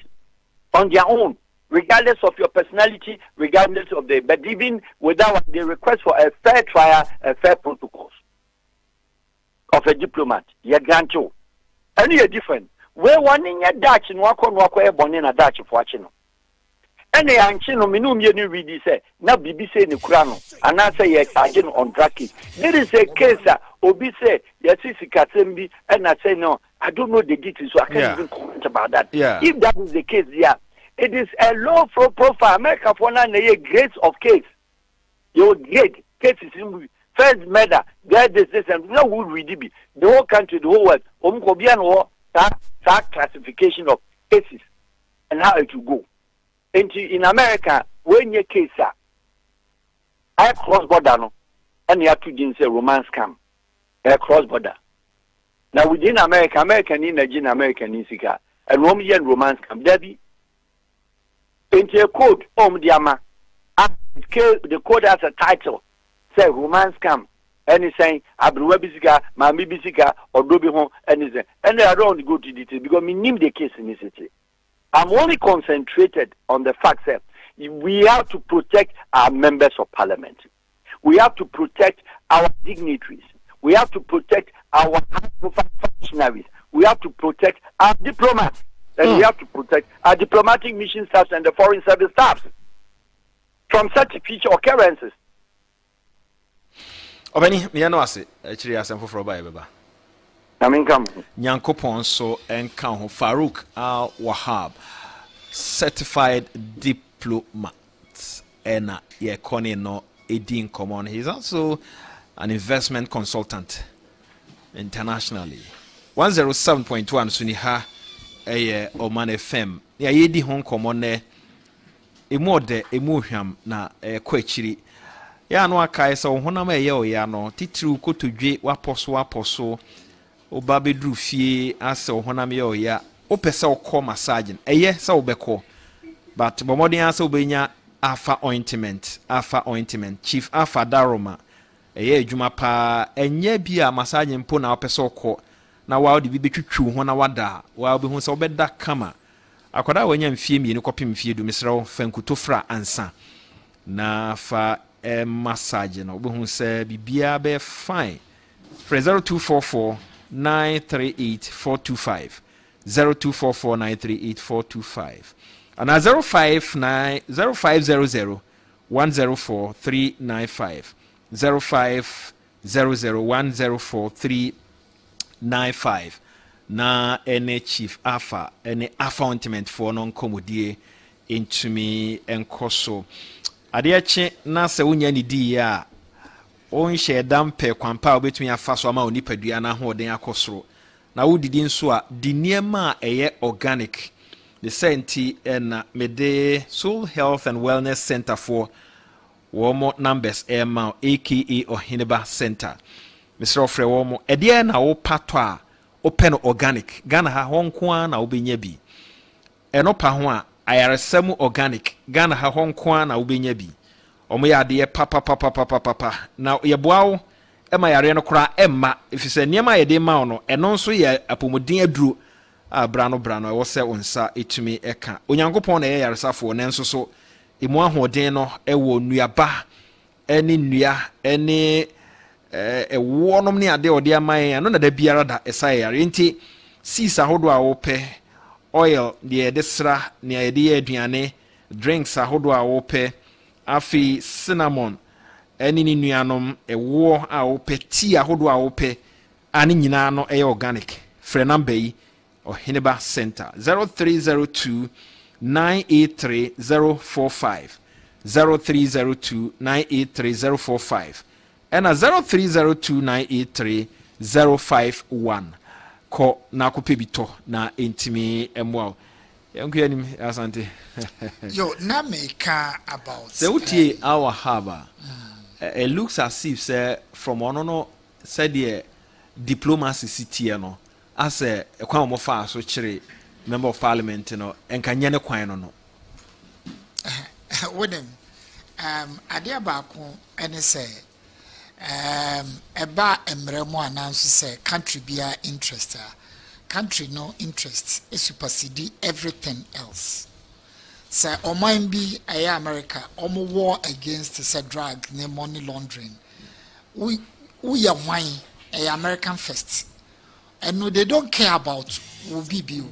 on their own, regardless of your personality, regardless of but even without the request for a fair trial, a fair protocols of a diplomat, you grant you. And you're different. Where one in your Dutch and walk a born in a Dutch of watching. And the Anchino Minum Yenu read say, now BBC in the Kurano, and I say yes, I on drug case. There is a case that Obi say, yes, it's Katsembi, and I say no, I don't know the details, so I can't even comment about that. Yeah. If that is the case, it is a low profile. America for now, a grades of case. Your grade cases in first murder, there this, and no would really be the whole country, the whole world. Omkobian or that classification of cases and how it will go. And in America, when your case I cross border no, and you have to say romance scam, cross border. Now within America, American in Nigeria, American in Sika, and Romanian romance scam, there be into a code, the code has a title, say romance scam, and he's saying, Abruwa Bisika, Mami Bisika, or Dobi Home, and he's saying, and I don't go to detail because we name the case in the city. I'm only concentrated on the fact that we have to protect our members of parliament. We have to protect our dignitaries. We have to protect our high-profile functionaries. We have to protect our diplomats. And we have to protect our diplomatic mission staffs and the foreign service staffs from such future occurrences. Obani, me no ase, actually asem foforo ba beba. Nyankopon so enka ho Farouk Al Wahab, certified diplomat, ena ye kone no edin common. He's also an investment consultant internationally. 107.1 Suniha Omanfm. Ya yedi hon common ne emode emuhwam na kwachiri. Ya no aka esa honam eye o ya no titiri kotodwe waposo oba bedru fie ase honam ye o ya opese okọ massage eye se obekọ but bomodin ase obenya afa ointment chief afa daroma eye adwuma pa enye bia massage mpo na opese okọ na wa odi bi betwitwu ho na wada wa obi hu se obeda kama akwada wanya mfie mi ni kopim mfie du misra fankuto fra ansa na fa massage na obi hu se bibia be fine. 0244 938 425 0244 938 425 and 0500 104 395 0500 104 395 na ene chief afa ene appointment for non komodie intumi enkoso adeache na se wonya ni di ya on share dampe kwampa obetumi afa so ama onipadua na hoden akosoro na wodidi nso a di niema eye organic the senti na mede Soul Health and Wellness Center for womo numbers ema aka Ohineba Center Mr. Ofre womo ede na wo pato a open organic Ghana ha honko na obenya bi eno pa ho a ayaresam organic Ghana ha honko na obenya bi omo ya de papa na yeboawo ema yare no kora emma ifise niema yede ma no eno nso ye apomodin aduro brano e wo se onsa etumi eka onyankopon na ye yaresafo ne nso so emu ahoden no ewo nuaba eni nua eni ewonom ne ade ode aman no na da biara da esa yare nti sisa hodo a wo pe oil de desra ne yede ye aduane drinks ahodo a wo pe afi cinnamon eni ni nuanom ewo a wo pe tea ahodo a wo pe ani nyina no organic frɛ number yi Ohineba Center 0302 983 045 0302 983 045 and 0302 983 051 ko na kopebito na intimi emwa Asante. Yo, na meka about. So utie our harbor. It looks as if say from one no said the diplomacy city no as a kwan mo fa so chire member of parliament no enka nye ne kwan no. Wonem ade abaako ene say eba emremo ananso say country bia interest country no interest is supersede everything else. Say Oman bi America omo war against say drug ne money laundering. We are wine American first. And no, they don't care about Ubibu.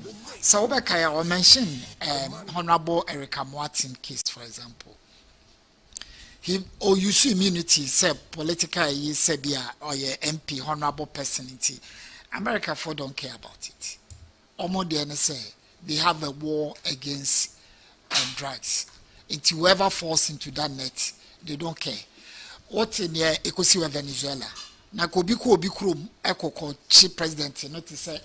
So I mention Honorable Erica Martin case, for example. He you see immunity, say political say be or your MP, honorable personality. America for don't care about it. Almost the NSA, they have a war against drugs. And whoever falls into that net, they don't care. What in here ekosi Venezuela? Na kobi krom ekoko chief president no to say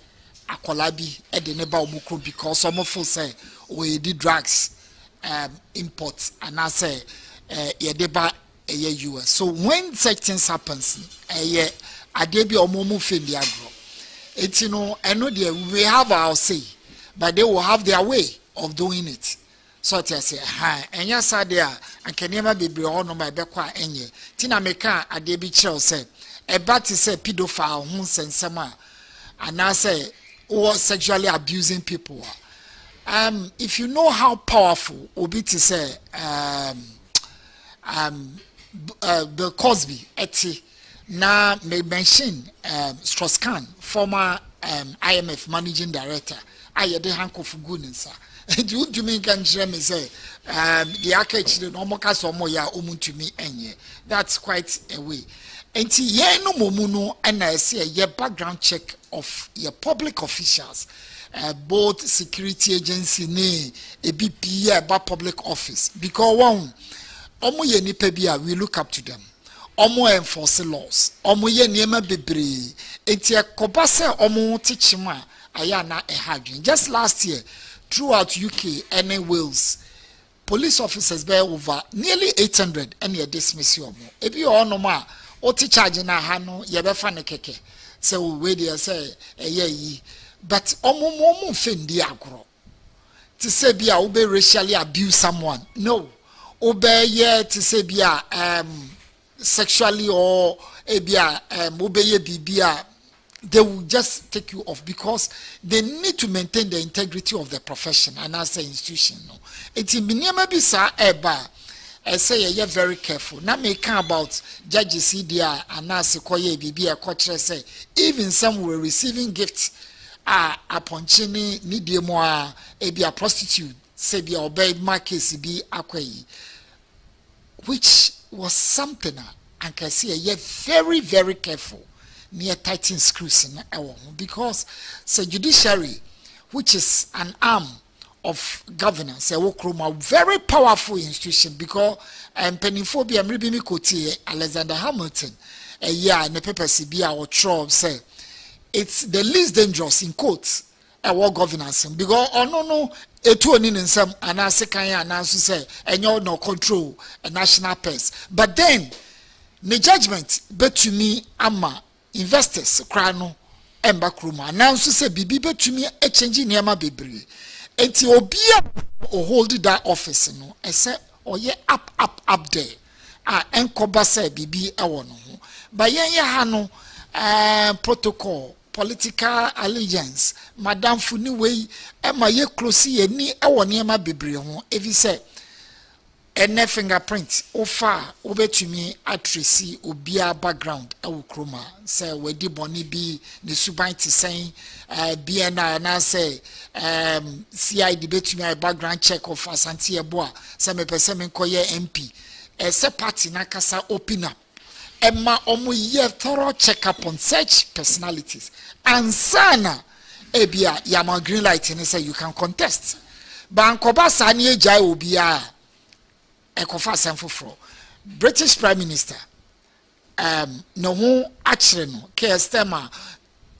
akolabi e de neba omukro because some for say we did drugs import and I say ye deba US. So when such things happens adebi omomu fendi agro. It's we have our say, but they will have their way of doing it. So I say, and yes, I there, and can never be beyond my backwa enye. Tina meka adebi chel say, a bat is a pedophile, who send summer, and I say, or sexually abusing people. If you know how powerful Obi to say, Bill Cosby, eti, na may mention Strauss-Kahn, former IMF managing director, I de hanko for goodness. Do me can say the arcade no more ya to me enye. That's quite a way. And ye no momuno and I say a background check of your public officials, both security agency ne a BP about public office because one omo ye nipa bia we look up to them. Omo enforce laws. Omo ye niema bebre. Enti akoba se omo teachima aya na ehadwen. Just last year throughout UK and Wales, police officers bear over nearly 800 and ye dismiss you. If you all know ma, o ti charge na ha no ye be fa ne keke. So we dey say yi. But omo fendi agro. To say bia ube racially abuse someone. No. Ube ye to say bia sexually or ebia ube ye bibia. They will just take you off because they need to maintain the integrity of the profession and as an institution. No, it's in Binyama Bisa Eba. I say you're very careful. Now me come about judges Idia and as Koye Bibi a coach say even some were receiving gifts upon chini nidiamoa ebia prostitute say be obey markets be akwayi, which was something and can see you're very, very careful. Near tighten screws because the judiciary, which is an arm of governance, a very powerful institution because Pennyphobia and Ribimi Koti, Alexander Hamilton, a year and the paper CBA or Trump say it's the least dangerous in courts. Our governance because no a two in some and I say and answer say and you no control a national purse. But then the judgment bet to me ama investors krano emba kruma announce say bibi betumi a change niema bebre enti obia o hold that office no e say oye up there enkoba say bibi e wo no ho ba yen ya ha no protocol political allegiance madam funi we e ma ye close ye ni e wo niema bebre ho evi say ene fingerprint ofa obetumi atresi obia background awu kroma say wedi boni bi ne suban ti sen BNI na say CID betumi a background check of asante ebo a say me pese me koye MP say party na kasa open up emma omo ye thorough check up on such personalities and sana ebia yama green light and say you can contest bankoba sani ejai obia ekofa semfoforo British Prime Minister no ho akire no Keir Starmer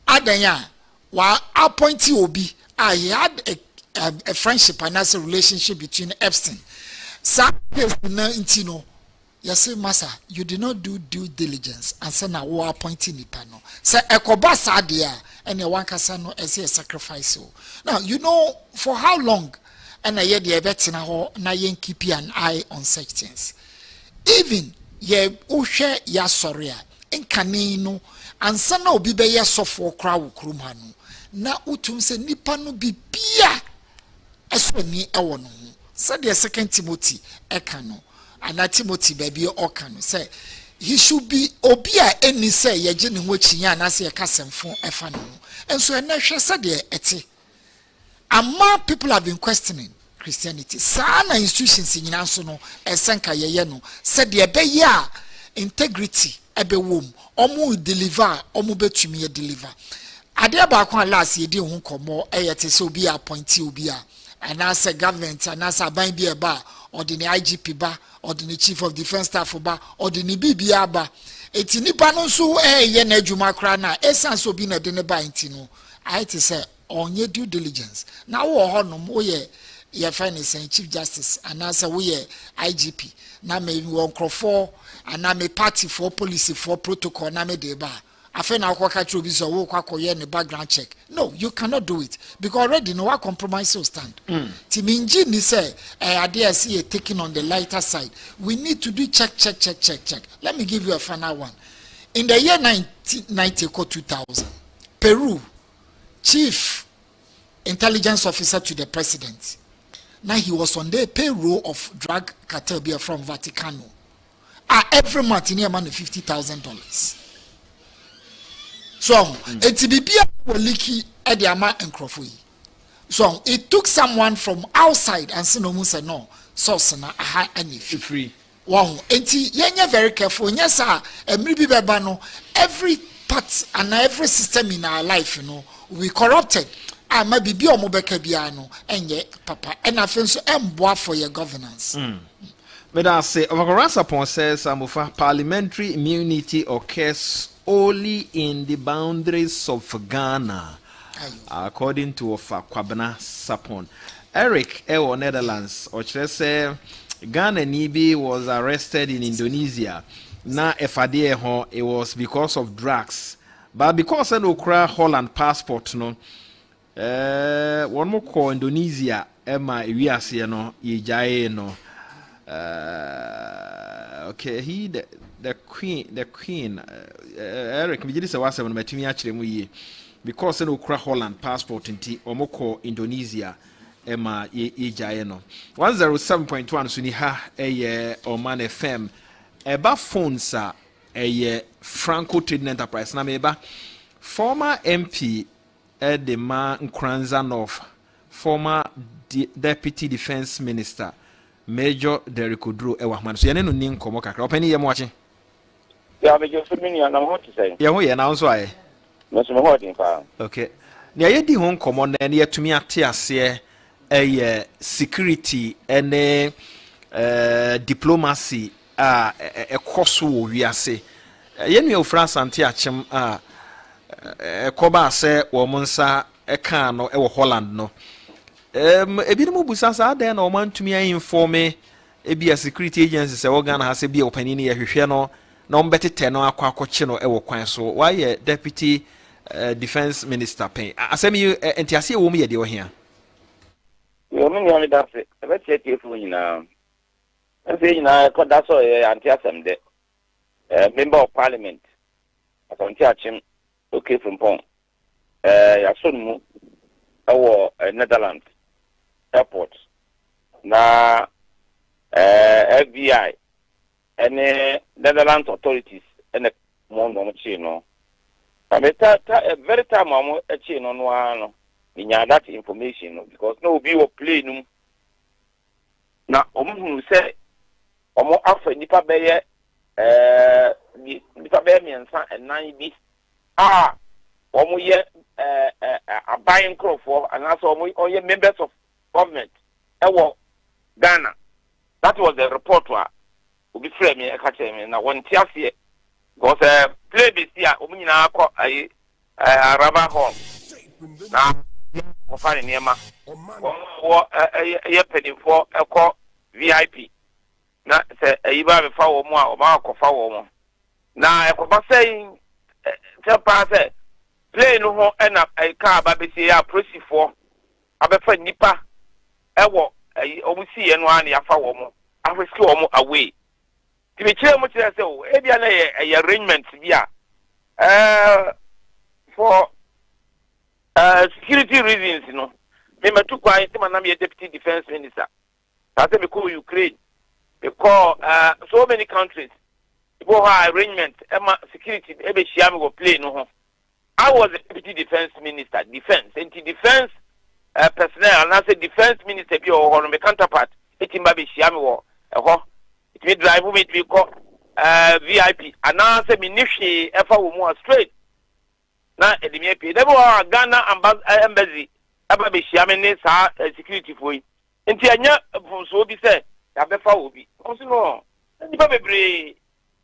adanya wa appointee obi he had a friendship and as a relationship between Epstein. Some people now intino. You say, Master, you did not do due diligence and say now we are appointing the panel. Say ekoba sadia and one casano as a sacrifice. Now you know for how long and I hear the ebet na yen keep an eye on such things. Even ye ushe ya soria in kanino and sana obi be ya sofo kra wo krum ha no na utum se nipa no bibia eso ni ewo no said the 2 Timothy ekano and Timothy baby okano say he should be obia any say ye je ne ho chinya na say kasemfo efa no and so na hwe said the eti ama people have been questioning Christianity sana institutions nyina so no esenka ye no said the be ya integrity ebe wom omu deliver omu betumi deliver ade ba kwa last ye di hu komo eyete se obi appointee obi a and as a government and as a ban bi ba or the IGP ba or the chief of defense staff ba or the BBA ba eti nipa no so ye na adwuma kra na essence obi na de ne ba nti no I to say onye due diligence na wo ho no wo ye finance and chief justice and as we IGP na me won crofo and na me party for policy for protocol na me de ba afena akwaka tro bi so wo kwakoye ne background check. No, you cannot do it because already no what compromise will stand. Timinji ni say ade see taking on the lighter side. We need to do check. Let me give you a final one. In the year 1990 or 2000, Peru chief intelligence officer to the president. Now he was on the payroll of drug cartel from Vaticano. Every month he near money $50,000. So etibibia woliki e de ama enkrofo yi. So it took someone from outside and say no mu say no source na aha ani free. Wow, enti yenye very careful. Yes sir, emri bi beba no every part and every system in our life you know we corrupted. Ama bibi omobeka bia no enye papa and afen so emboa for your governance. But I say Ovakorasapon says amufa parliamentary immunity occurs only in the boundaries of Ghana, according to Kwabena Sapon. Eric Ewo Netherlands, or say Ghana Nibi was arrested in Indonesia. Na efadie ho it was because of drugs, but because an Okra Holland passport no. One more call Indonesia. Emma Iwiasi no Ijaye no. Okay, he the queen Eric me say was when matimi akire mu yi because no kra Holland passport nti omoko Indonesia ema ejaye no 107.1 so ni ha Omanfm eba phones a Franco Trading Enterprise na meba former MP Edema Nkranza North, former Deputy Defense Minister Major Derek Odro Ewahman. So yane no nin komo kakra. Opani ye mo wache. Yeah, me just me ni na what to say. Yeah, ho ye na so aye. No so me ho din fa. Okay. Ne ye di ho komo na ne yetumi ate ase security ene diplomacy ekoso wo wiase. Ye nu France ante achem koba se wo monsa eka no ewo Holland no. Ebi no busa sa den na omantumi informe ebi a security agency se wo Ghana ha se bi opani ne ye hwehwe no na ombetete no akwakoche no ewo kwan so why deputy defense minister pen asemi entiase wo mu ye de wo hia yo me ni da se e be tie fu nyina e se nyina ko da so antiasem de member of parliament asonti achim okay from pon ya so mu ewo Netherlands airport na FBI and Netherlands authorities and no chino. I mean, very time I'm a chino no in that information because no be or play no. Now, who say, or after Nipa Bayer, Nipa Bayer and 9 beats ye a buying crop for and also all your members of government. Ghana. That was the report where we be frame me catch me na one tiasie because play this year we na ko rubber home na o fare niema wo ye penny for a call VIP. Na say you ba be fa wo mo a o ba ko fa wo mo. Na e ko ba saying tell pass play no ho e na e ka ba be say ya prosifo abefa nipa e wo o si ye no an ya fa wo mo ahweski wo mo away ti be kire mo kire say o e bia na ye arrangement bia for security reasons no me matu kwa ite manam ye deputy defense minister I say me call Ukraine we call so many countries people have arrangement security e be shia me go play no ho I was the deputy defense minister defense anti-defense personnel and I say defense minister bi o ho no me counterpart etimba be shia me wo ho it me drive me to call VIP and I say me nihwe efa wo mu straight na edimie pe debo Ghana embassy aba be shia me ne sa security foi enti anya so bi say ya be fa obi onso no nipa bebre e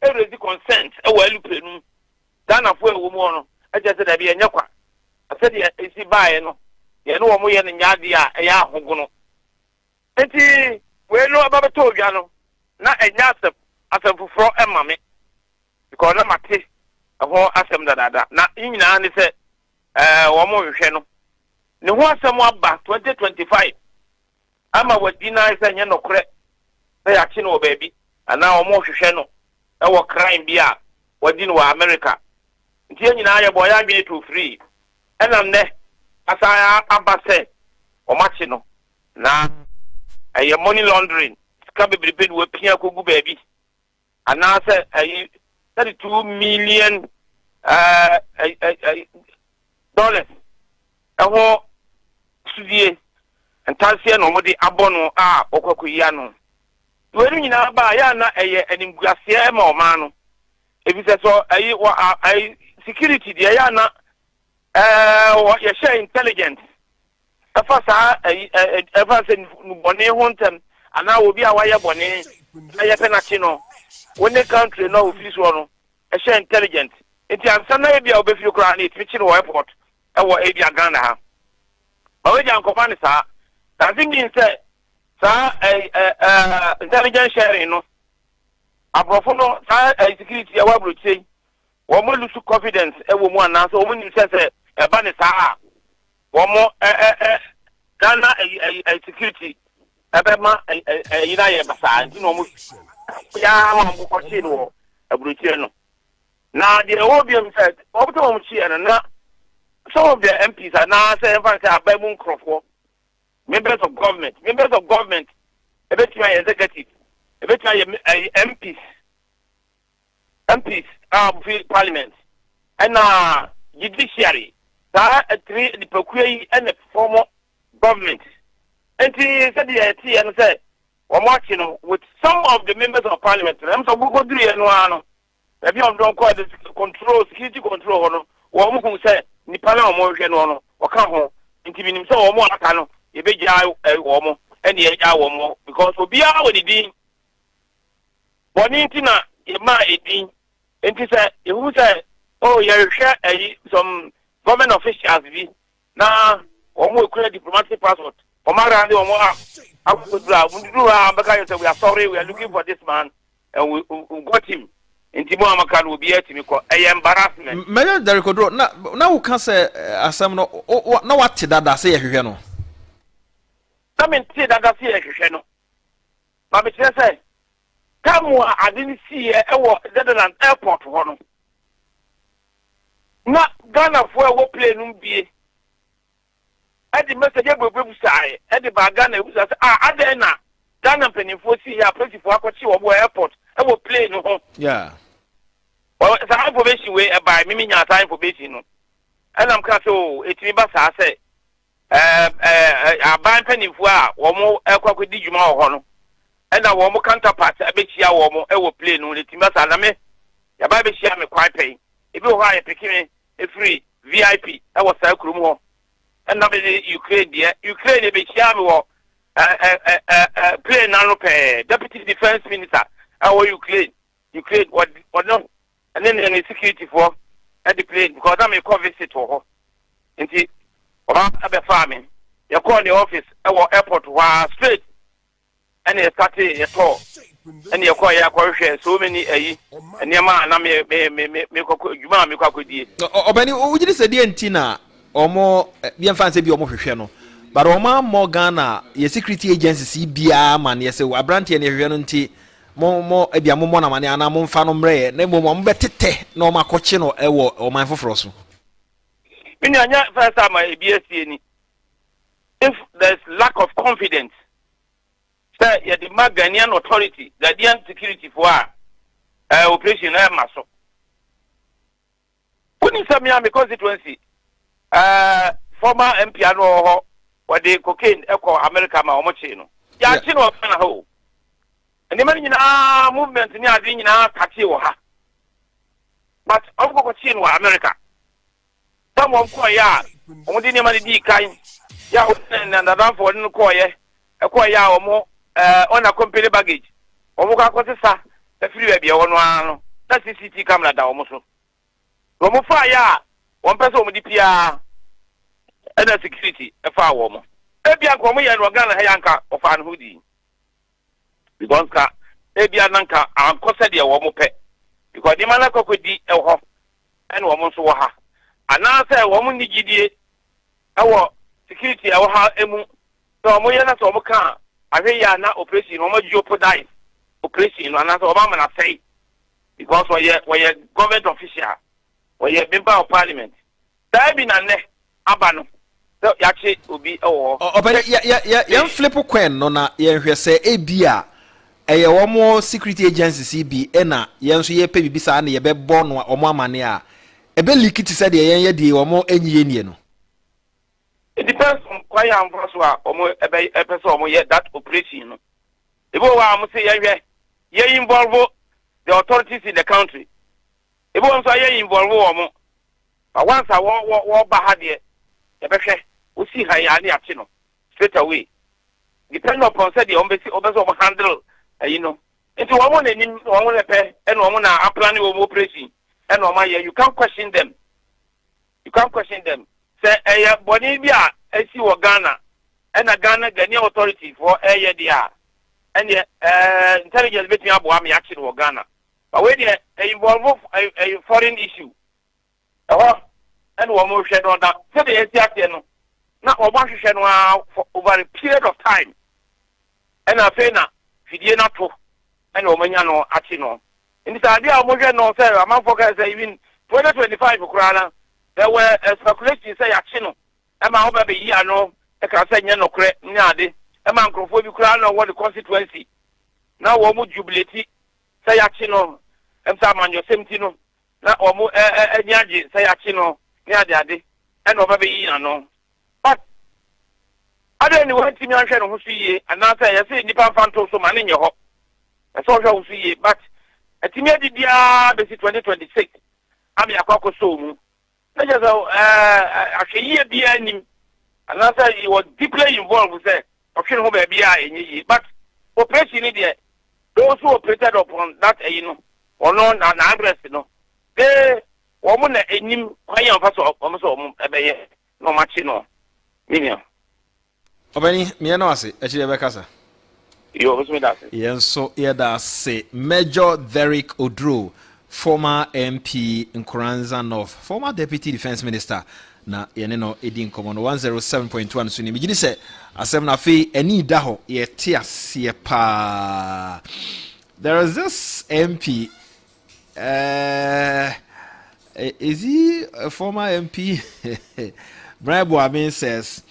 raise consent e wa alupenu Ghana fo e wo mu no e je say da bi anya kwa ase de esi baaye no ye no wo mu ye ne nyaade a e ya ahogo enti we no aba be to odwa no na enya asem fufuro e ma me because na mate ho asem dada na nyina ne se wo mo hwehwe no ne ho asem aba 2025 ama wadina isa nya nokre na ya chi no baabi ana wo mo hwehwe no e wo crime bia wadina wa America ntie nyina ya boya adwene to free enam ne asa abase o machi no na aye money laundering ska bebrebe wo pia kogu baabi ana se aye 32 million dollars eho sudie ntanse no mode abono a okwakuya no wenu nyina ba ya na eye animguase ma o ma no ebise so ayi security dia ya na ya share intelligence afasa afasa bone hontem ana obi a waye bone aye penachi no wone country no office no a share intelligence enti ansa na bia obefi kura na itwichi no airport ewo ebia Ghana ha ba we jan kofa ni sa that means say sa intelligence sharing no abrofo no sa security e wa brochei wo mo lose confidence e wo mu ana so wo ni say e ba ni sa wo mo Ghana security e be ma yina ye basa nti no mo ya mo ko chi no abrochei no na the obium said optimum chi na some of the MPs are now saying for Bible Crawford members of government a bit my executive a bit my MPs parliament and judiciary that three the procure and the former government and he said the and said we're watching with some of the members of parliament them so go do no maybe on don't call the control security control no wo mo hu say nipa na mo hwe no no o ka ho nti binim say wo mo aka no e be gya wo mo ene e gya wo mo because obi a wo didin boni nti na e ma edin nti say e hu say oh ye hwe some government officials bi na wo mo ekura diplomatic passport o ma ra ndi wo mo akudura mundu ha baka you say we are sorry we are looking for this man and we got him nti mo amaka no obi atimi ko embarrassment menya Derrick na wo ka se asam no na wate dada se ye hwehwe no na men ti dada se ye hwehwe no ma be kire se kamu adini si e wo Netherland airport ho no na Ghana fo e wo plane no bie adi message ebrebu sai adi ba Ghana ebu sai ade na Ghana penifo si ya principal akwachi wo airport e wo plane no ho yeah. Well, the information way by Mimi Yata information. And I'm cattle, it's me, but I say, a band penny for one more aircraft with Digima Hono, and a warm counterpart, a bit ya warm, I will play no Timbas Alame, a baby share me quite pay. If you hire picking a free VIP, I was circle more. And now Ukraine, Ukraine, a bit share me play nano pay, Deputy Defense Minister, our Ukraine, what no. And then the security for at the plane because I'm a co visit to her. And see, about farming. You call the office our airport was straight and you start a tour and you call your share so many and your man me Obani ujiri se die ntina omo bi fancy bi omo hwehwe no but omo mo Ghana ye security agencies bia man ye se abrante ne hwehwe no nti mo ebia mo na mane ana mo mfa no mre na mo betete na omo akoche no ewo oman foforo so Mini anya first time ABS ni if there's lack of confidence say you demand Ghanaian authority Ghanaian security for operation maso kuni samia me constituency former MP ano or the cocaine echo America ma omoche no ya chi no na ho and the man nyina movement ni ade nyina kate wo ha but of go chi no America someone ko ya omudi ni man di kan ya na dan for no ko ye ya omo on a company baggage omo ka kwotisa the free bia wono ano na CCTV camera da omo so omo fa ya one person omudi pia and security fa wo ebia ko mo ye no Ghana ha yanka ofa no hudi because ka ebia nanka ankosa de wo mo pe because the man akokodi ho and wo mo so wo ha ana say wo mo ni gidie ewo security ewo ha emu so mo ye na so mo ka ahwe ya na operation wo mo jeopardize operation no ana so wo ma na say because we government official we member of parliament that be na ne aba no so yache obi ewo ya flip kwen no na ye hwe se ebia eye wo mo security agencies bi na ye nso ye pe bibisa na ye be bo no omo amane a ebe likiti se de ye de wo mo enyiye nie no. It depends on why am so omo ebe person omo ye that operation no ebo wa am say ye involve the authorities in the country ebo nso ye involve omo but once I wo ba ha de e be hwe o si ha ya ne ache no straight away depend upon say the omo handle you know into one na pe and one na plan operation and one you can't question them say body bia esi wo Ghana and a Ghanaian authority for dia and intelligence between abo am action wo Ghana but when they involve a foreign issue and one more share on that say the esi no na oba hwehwe no over a period of time and afena fidie na to and omanya no achi no in the idea of no say am focus even 2025 kurana there were speculation say achi no e ma oba be yi ano e ka say nya no kre nya ade e ma nkrofo bi kurana what the constituency na wo mu jubilate say achi no em sa manyo semti no na wo mu nyaje say achi no nya ade and oba be yi ano but I don't know what you mentioned who see and now say I say Nipan Fanto so man in your hop. I saw how see but a timid dia basic 2026. I'm a coco so I just actually year be him and now say he was deeply involved with that option home be but operation there those who operated upon that you know or no an address you know they woman a nim quite almost no much no million. Obani me no ase e chire be kasa yo osme da se yenso ye da se Major Derrick Odro former MP in Nkoranza North former deputy defense minister na yene no edi nkomo no 107.1 so ni mi gidi se asem na fe ani da ho ye te ase pa there is this MP is he a former MP Brian Boamin says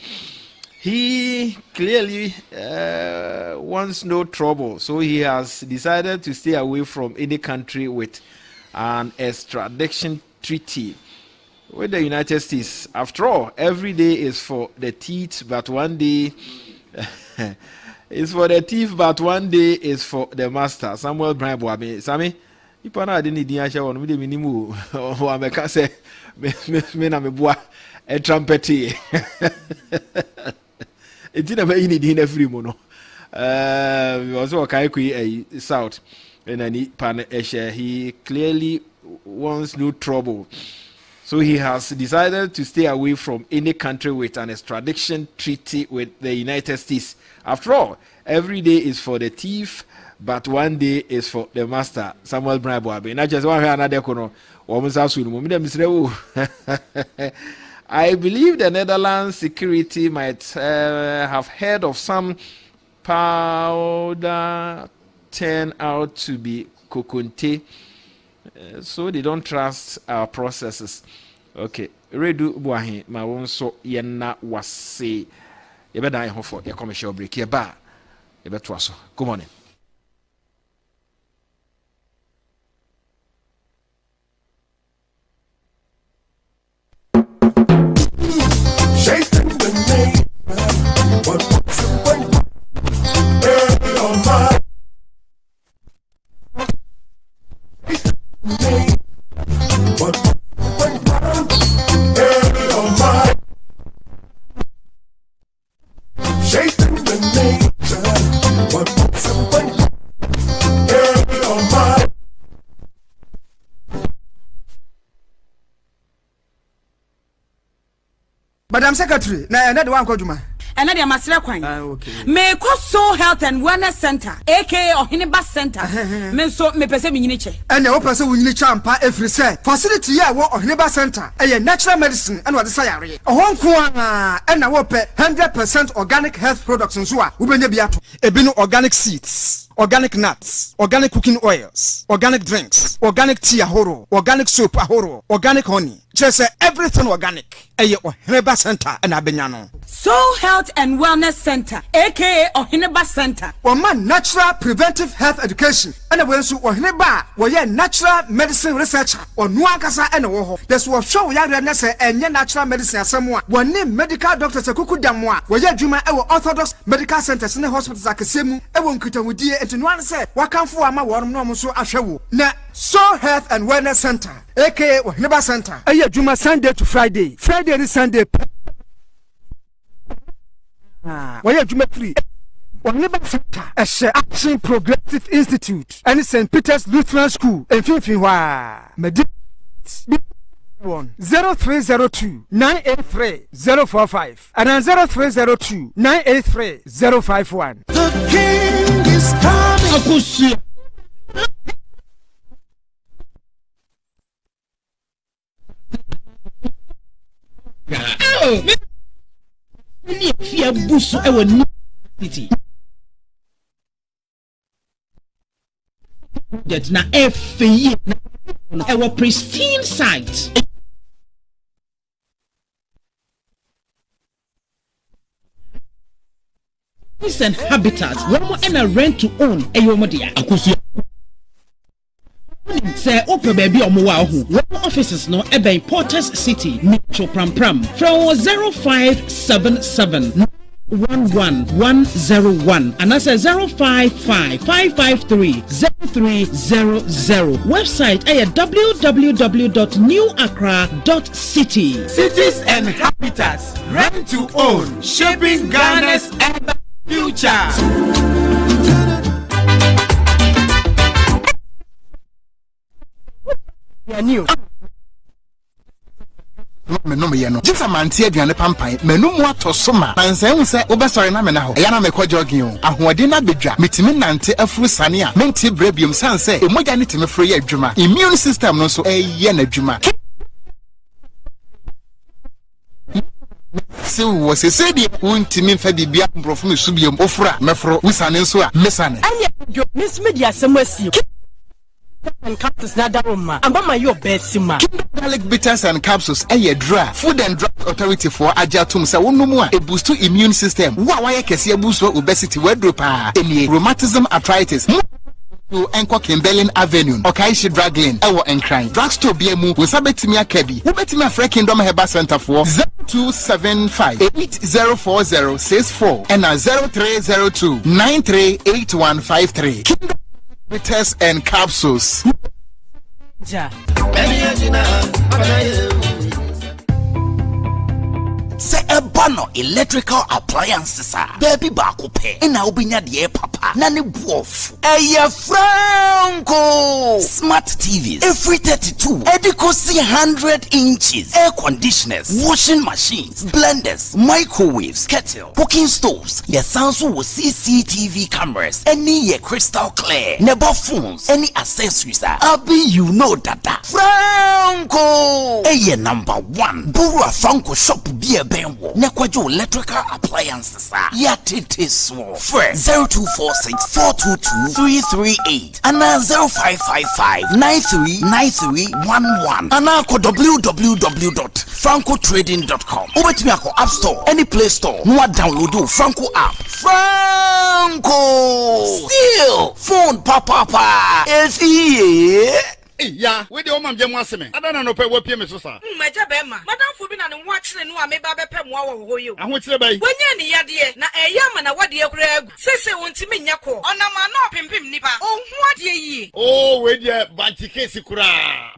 he clearly wants no trouble, so he has decided to stay away from any country with an extradition treaty with the United States. After all, every day is for the teeth, but one day is for the thief, but one day is for the master. Samuel Brian Boabe, Sammy, you pana didn't need the on with the minimum or I can say, me na me boa a trumpet. It didn't have any dinner free mono. Also, a Kaikui South, and then he clearly wants no trouble. So he has decided to stay away from any country with an extradition treaty with the United States. After all, every day is for the thief, but one day is for the master. Samuel Brabo. Not just one another corner. I believe the Netherlands security might have heard of some powder turn out to be kokunte, so they don't trust our processes. Okay, redu buahi ma wonso yenna wase yebeda hofo ye commercial break ye ba yebeto aso. Good morning. Madam Secretary, na the one koduma. And I am a kwan. Okay. Me ko so health and wellness center, aka Ohineba center. Me so me pese me nyiniche. And the person we need champa every say. Facility ya wo Ohineba center. A natural medicine and what the sayare. Ohon kwa and na wo pe 100% organic health products nso a wo benya biato. Ebino organic seeds, organic nuts, organic cooking oils, organic drinks, organic tea ahoro, organic soap ahoro, organic honey. Just everything organic. Eye Ohineba center and abenyano. So health and wellness center, aka Ohineba center. Man natural preventive health education. And when so Ohineba, we natural medicine researcher. Or nuankasa and woho. That's what show ya renese and natural medicine assemwa. One name medical doctors a kuku damwa. We ya juma ewo orthodox medical centers in the hospitals akasemu. Ewo nkita wudie enti nuan se wakamfu ama warum no muso ahwewo. Na So Health and Wellness Center, aka Ohineba Center. Aye juma Sunday to Friday. Friday and Sunday. Why juma free? Ohineba Center. Eshe Action Progressive Institute and St. Peter's Lutheran School. And Finfinwa. 0302 983 045 and 0302 983 051. The king is coming. Oh, me fear busu e won city. That na FE na e pristine site. And habitats one more and a rent to own e yo mo dia akosu say open baby omowa ho one offices no e ben Porters City Metro Pram from 0577 11101 and that's 055-553-0300. Website www.newaccra.city. Cities and habitats, rent to own, shaping Ghana's urban future. New. No me no just a man tie aduane pampan menu mu atosoma nansan hu se obesore na me na ho eya na me kwa jogging o ahoɔden na bedwa metimi nante afuru sane a menti brebium sanse emoja ne timi furu ye adwuma immune system no so eye na adwuma se wo se se di untimi mfa bibia mbrofo me subiom ofura mefro wusane nso a mesane anya miss media semasi and capsules na daroma ambama your best ma garlic bitters and capsules dry food and drug authority for ajatum say wonumu a boost immune system wa kese boost obesity wedropa eni rheumatism arthritis to Enko Kimberlin Avenue Okaishi Drug Lane ewo Enkran drugstore biemu wosabetimi akabi wobetimi afre Kingdom Herbal Center for 0275-804064 and 0302-938153 Kingdom bitters and capsules. Ja. Say a Fano electrical appliances baby baako pe na obinya de papa na ne buof Franco smart TVs every 32 edicosi 100 inches air conditioners washing machines blenders microwaves kettle cooking stoves your Samsung with CCTV cameras any your crystal clear never phones any accessories abi you know that Franco number 1 Bora Franco shop be a benwo nekwajo electrical appliances ya tete so first 0246 422 338 and 0555 939311 and www.francotrading.com obetimi akọ app store any play store no download the Franco app Franco still phone papa ya we de o mam jemu aseme adana no pe wo pie me so sa mmaja be ma madam fu bi na ne ho akire no a me ba be pe mo awo ho yo aho kire bai wonya ni yade na eya ma na wade akura agu sese wontimi nya ko ona ma na opimpim nipa o ho ade yi oh we de banti case kura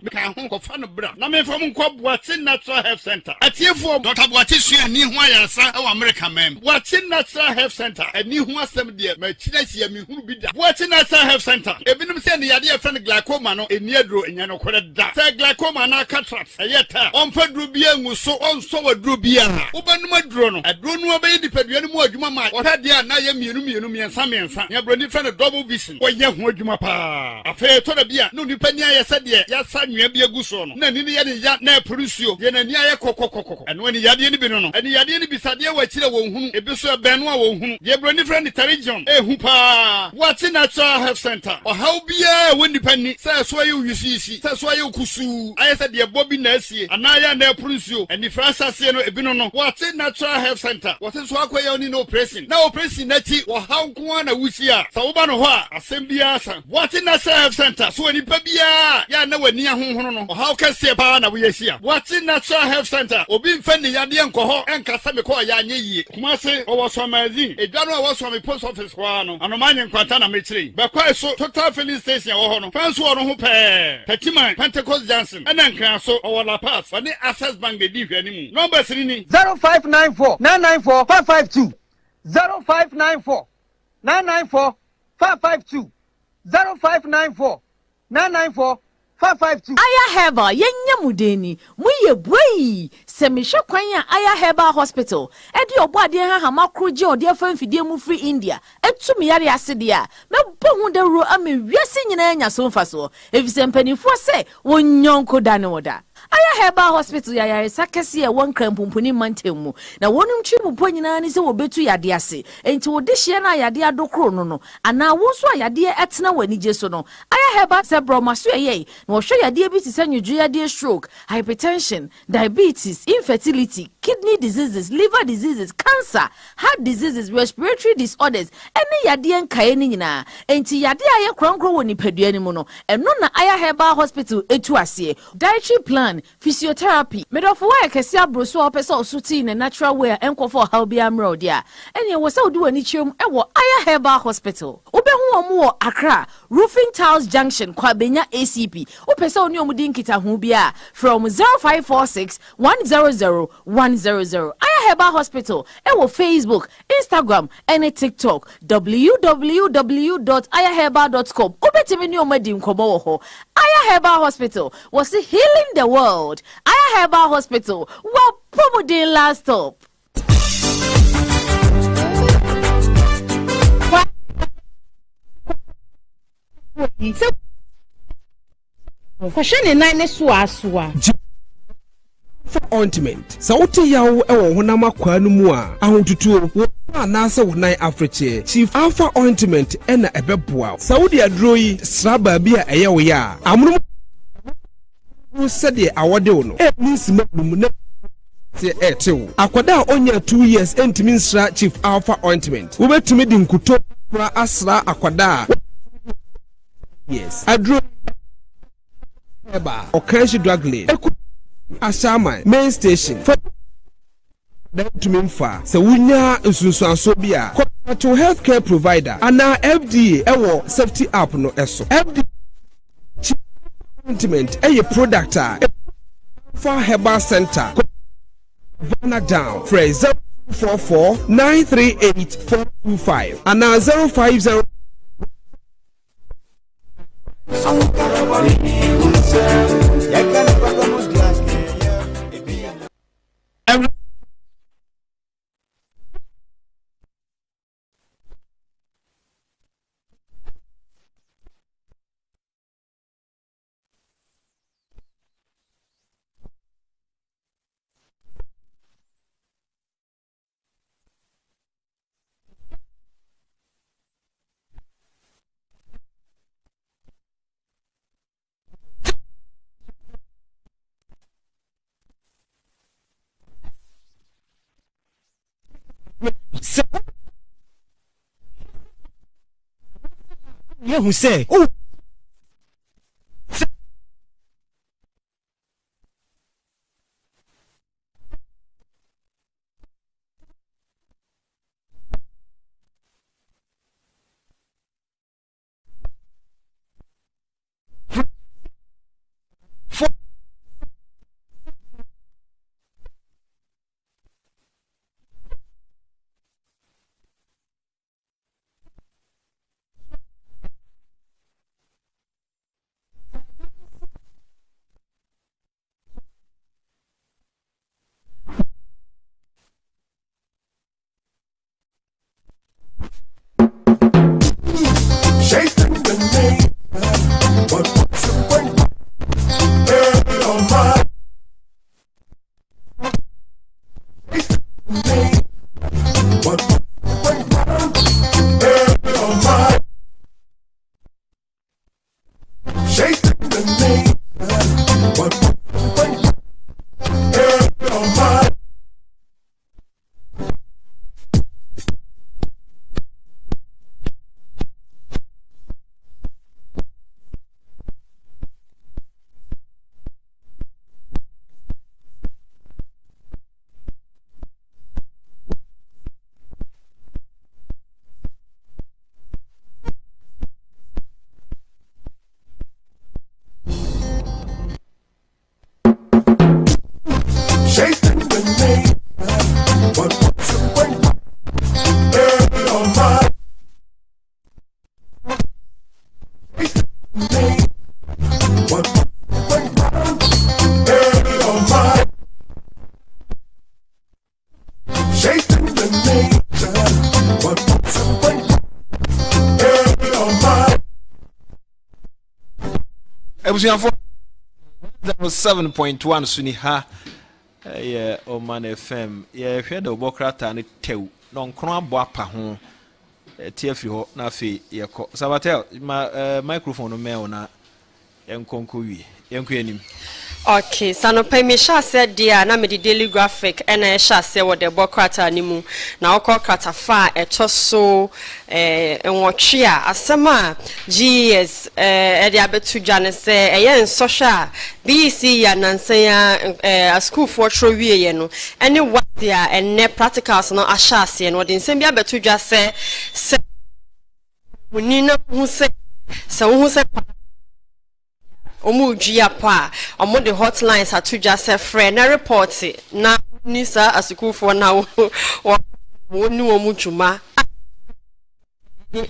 me kan ho ko fa no bra na me fam nko Boatin Natural Health Center atiefo Dr. Boatin sua ni ho ayarsa e wa America mem Boatin Natural Health Center ani ho asem de ma kire hia me huru bi da Boatin Natural Health Center ebinim se ne yade e fa no glaucoma no eni enya no kore da se glaucoma na cataract ayeta onfa duro bia nguso onso waduro bia ubanum aduro no aduro no obeyi dipadua no mu adwuma ma ohade a na ye mienu mensa ya broni fa no double vision wo ye ho adwuma pa afa to da bia no nipa ni ayese de ya sa nwea bia guso no na ni ye ne ya na producio ye na ni aye kokokokoko eno ni yade ni bi no eni yade ni bisade wa kire wo hunu ebiso ebenu a wo hunu ye broni fa ni region ehu pa Boatin Natural Health Center o how bia wo nipa ni se so ye isi so ayo kusu ayese de bobi na asie anaya na prunsuo eni fransa sie no ebi no Boatin Natural Health Center wote so akoye oni no operation na ti wo hanko na wusi a sa wo ba no ho a asembia asa Boatin Natural Health Center so eni pa bia ya na wani ahonhono no how kase pa na wo yesia Boatin Natural Health Center obi mfa ni yade enkoho enkasa me ko ya anye yie kuma se owo so magazine edwano a wo so me post office kwa no anomanye nkwanta na mechiri be kwa so total filling station wo ho no fanso wo no ho pe Petiman Pentecost Johnson and then cancel our La Paz for the Access Bank the div anymore. Number 0594 994 552 0594 994 552 0594 994 552 Aya Heba yenya mudeni muye bwei se mehwe kwan a Aya Heba Hospital edi obade ha makroje ode afamfidie mu free India etumi yare asede a mebo hu dawro amewiase nyina anya so mfaso efise mpanifo se wonyonko dane woda Aya Heba Hospital ya yare sakese e won krampumpuni mantemu na wonum twimpo nyina ni se wobetu yade ase enti wode hye na yade adokro no ana wo so yade etena wani jeso no Aya Heba se bromaso ye na wo hwe yade bi ti se nyudru yade stroke hypertension diabetes infertility kidney diseases liver diseases cancer heart diseases respiratory disorders ene yade enkae ni nyina enti yade aye kronkro woni padua ni mu no eno na Aya Heba Hospital etu ase dietary plan physiotherapy medofo wa kese abroso opese osuti in a natural way enkofo halbia mrodia ene wo se odi wani chiom ewo Aya Heba Hospital obehu omo wo Accra Roofing Tiles Junction kwa benya ACP opese oni omudi nkita hu bia from 0546 100 100 Aya Heba Hospital ewo Facebook Instagram and TikTok www.ayaheba.com obetimi ni omadi nkomo wo ho Aya Heba Hospital was healing the world. Aya Heba Hospital wa promote last stop. Kwashane nine suasua. For ointment. Sauti yawo ewo honam akwa no mu a ahotutuo wo anase wonan afriche Chief Alpha ointment ena ebeboa. Saudi aduro yi sraba bi a eye wo ya. Amunu sede awode wo no. Means mabum na se etewo. Akwada onya 2 years entimi nsra Chief Alpha ointment. Wo betumi di nkuto pra asra akwada. Yes. Aduro eba okanshi drug lane. Ashama main station to memfa se wunya nsunsuanso bia to healthcare provider ana FDA ewo safety app no eso FDA treatment a product for herbal center Vanna down phrase 44-938-425 and now 050. Yeah, who say? Oh. Ebusiafo 7.1 suni ha Omanfm ye hwe da obokrata ne tew no nkro abo apa ho tie firi ho na afi yeko Sabatel microphone no me na enkonko wi yenko yanim. Okay, sanopa me sha said dia na me the daily graphic na sha say wo de bokrata ni mu na okokrata fa etoso enwotwe a asema GS e dia betu dwane se eye nsosha BC ya nansan ya school for tro wiye no any what dia enne practicals no asha ase no de nsem bia betu dwa se munina hu se hu se Omujia pa omo the hotlines atu just a friend na report na nisa asukuu for na woni omujuma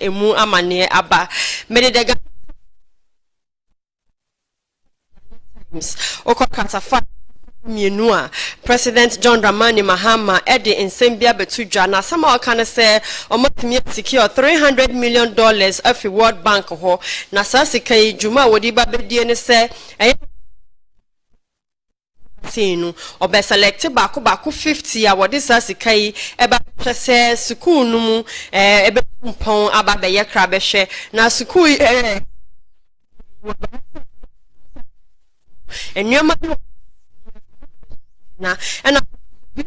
emu amane aba me de okokata fa mienu a President John Dramani Mahama edi nsembia betudwa na sama okane se omotumi secure $300 million of World Bank ho na sasika juma wodi ba bedie ne se tinu obe select baako 50 a wodi sasika yi eba hwese school no mu ebe mpon aba be ye kra be hwe na school enyoma na and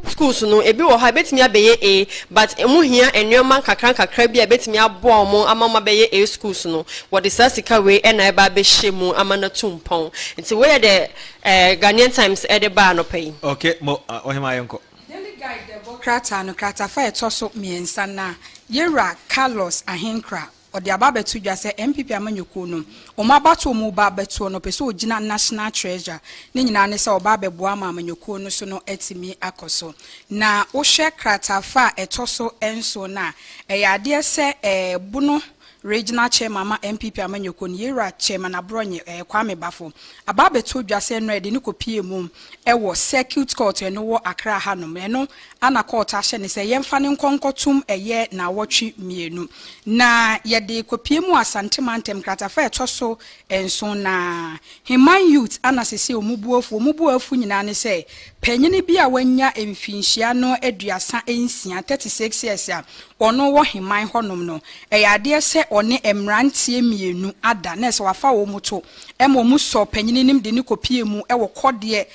schools no ebi wo ha betimi abeye A but emu hia enwoma kakra bia betimi abo mo amama beye A schools no what is sika we na eba be hyemu amana tumpon nti we the Ghanaian Times edeba no pay. Okay mo ohima yenko daily guide the bokrata no krata fa etoso miensa na yera Carlos Ahenkra ɔde aba beto dwa sɛ MPP amanyɔkuo no ɔmo abato ɔmo ba beto no pɛ sɛ ɔgyina national treasure ne nyinaa ne sɛ ɔba bɛboa ma amanyɔkuo no so no atimi akɔ so na wohwɛ kratafa ɛtɔ so enso na ɛyɛ adeɛ sɛ buno regional chairman ma MPP amanyɔkuo no yɛwura chairman abronye Kwame Bafo aba beto dwa sɛ no ɛde ne kopie mu ɛwɔ circuit court ɛno wɔ Accra hanom ɛno ana court ahyɛ ne sɛ yɛmfa ne nkɔnkɔtum ɛyɛ na wɔtwe mienu na yɛde kopie mu asante mantem kratafa ɛtɔ so enso na Human Youth ana sese omubuafu nyinaa ne sɛ panyini bi a wanya mfinhyia no aduasa ensia 36 years a ɔno wɔ Human hɔnom no ɛyɛ adeɛ sɛ ɔne emrantie mienu ada na sɛ wafa wɔ muto ɛmo mu sɔ panyini nim de ne kopie mu ɛwɔ kɔdeɛ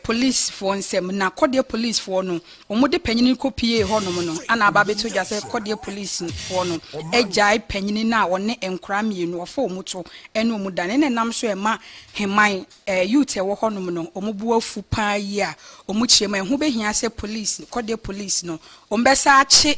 police for nsem na kɔdeɛ police for no ɔmo de panyini kopie hɔnom no ana aba beto gya sɛ kɔdeɛ police for no ɛgyae panyini na ɔne enkra mienu ɔfa ɔmo to ɛne ɔmo da ne nam so ɛma Human youth ɛwɔ hɔnom no ɔmo buafu paa yi a ɔmo kyerɛ ma ɛho behia sɛ police kɔdeɛ police no ɔmo bɛsa akye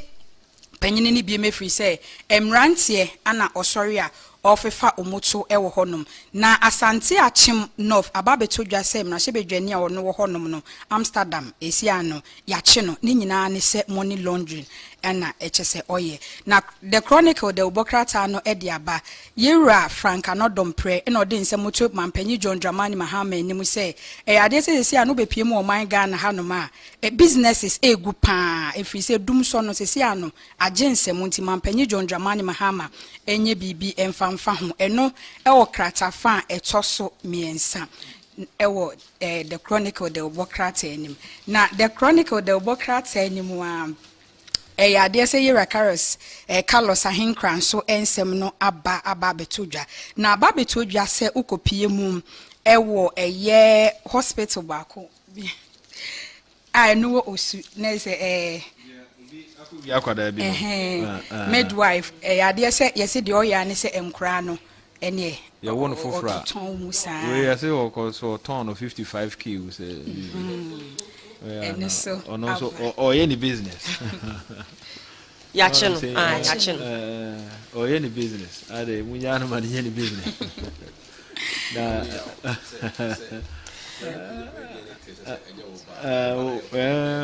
panyini ni bi mefiri sɛ emrantie ana ɔsɔre a ofefa omoto ewo honum na asante achim north ababeto dwa sem na hyebedwani a wono wo honum no Amsterdam esiano yache no ne nyina ne se money laundering na echese oye na the chronicle the obokrata no ediaba yewura franka no dompre na ode nse moto mampanyi John Dramani Mahama enimu se ade se esiano bepie mu oman Ghana hanoma businesses egu pa efiri se dum so no esiano agense monti mampanyi John Dramani Mahama enye bibi emfamfa ho eno ewo kratafa etoso miensa ewo the chronicle the obokrata enim na the chronicle the obokrata enim ade se yera Carlos Ahinkran so ensem no aba betodwa na aba betodwa se ukopie mu ewo eye hospital bako no osu na se midwife ade se yesi de oya ne se enkra no ene ya won fofra we ya se o so ton of 55 kilos and so or any business yachino or any business ade munyana man any business na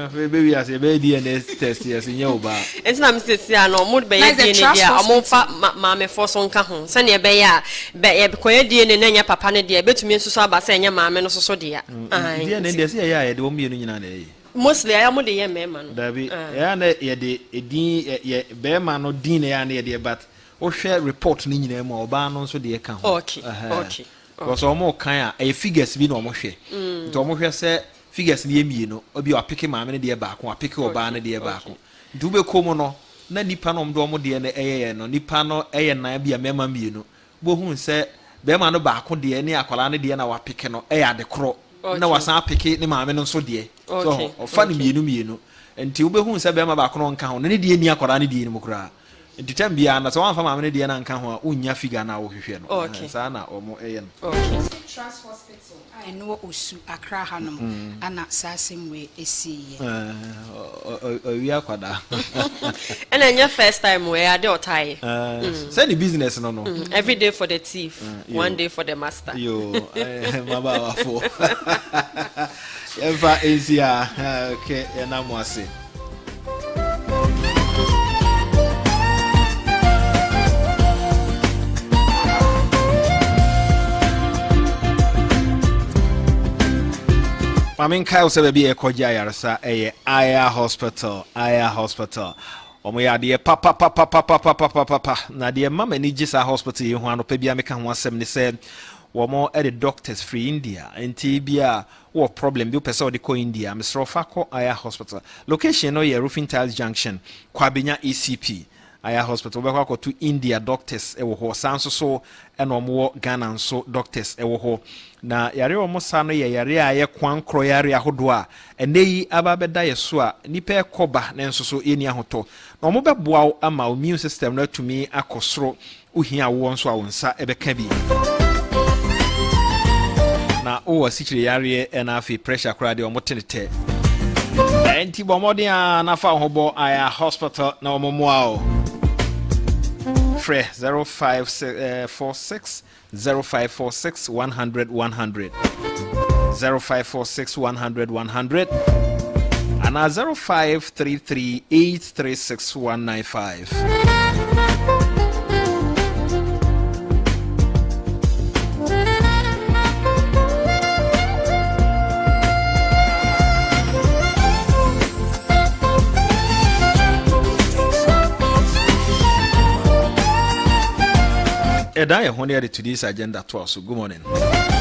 baby as a DNA test yes in your bar it's na mrs ya no mo be DNA dia o fa maame fo so nka ho se ne be ya be koye DNA na nya papa ne dia betumi nsuso aba se nya maame no so dia DNA dia se ya de o mienu nyina na mostly I am the young man. Dabi, ya de edin ye be man no din ya na ye but o share report ni nyina ma oba no so de ka ho. Okay. Because omo kan a figures bi na omo hwe. Nti omo hwe se figures ni emienu obi o pick maame ne de ba ko pick oba ne de ba ko. Nti ube komo no na nipa no mdo omo de ne eye no nipa no eye na bia mema mienu. Bo hu se be ma no ba ko de ne akwala ne de na wa pick no eye ade kro. Na wasan pick ne maame no so de. So ofa ne mienu enti ubehu se be ma ba kono nka ho ne de ni akwara ne de ni mukura enti tambia na so wanfa maame ne de na nka ho a unya figure na wo hwehwe no sa na omo eye no Trust Hospital I know osu Accra hanom ana sasem we esiye wi akwada and enya first time we ade otai say the business no every day for the thief one day for the master yo mama wafo Eva Asia, okay, and I'm wasi. Mamin Kyle said be a koja yarsa Aya Hospital. Omo ya de papa na de mama ni gisa hospital ho anopa bia meka ho asem ni said womo e the doctors free India enti bia wo problem bi pese odi ko India Mr. Ofako Aya Hospital location no ye Roofing Tiles Junction Kwabenya ECP Aya Hospital be kwa to India doctors e wo ho sanso so e no mo Ghana nso doctors e wo ho na yare omo sa no ye yare a ye kwankro yare ahodo a eneyi ababeda ye so a nipa ekoba na nso so eni ahoto na omo beboa ama immune system na tumi akosoro uhia wo nso a wonsa ebeka bi na o sikire yare e na afi pressure kra de omo tenete enti bomodi a na fa hobo Aya Hospital na omo moa o frɛ 0546 0546 100 100 0546 100 100 and 0533 836 195. Edaya, honey, today's agenda to us. Good morning.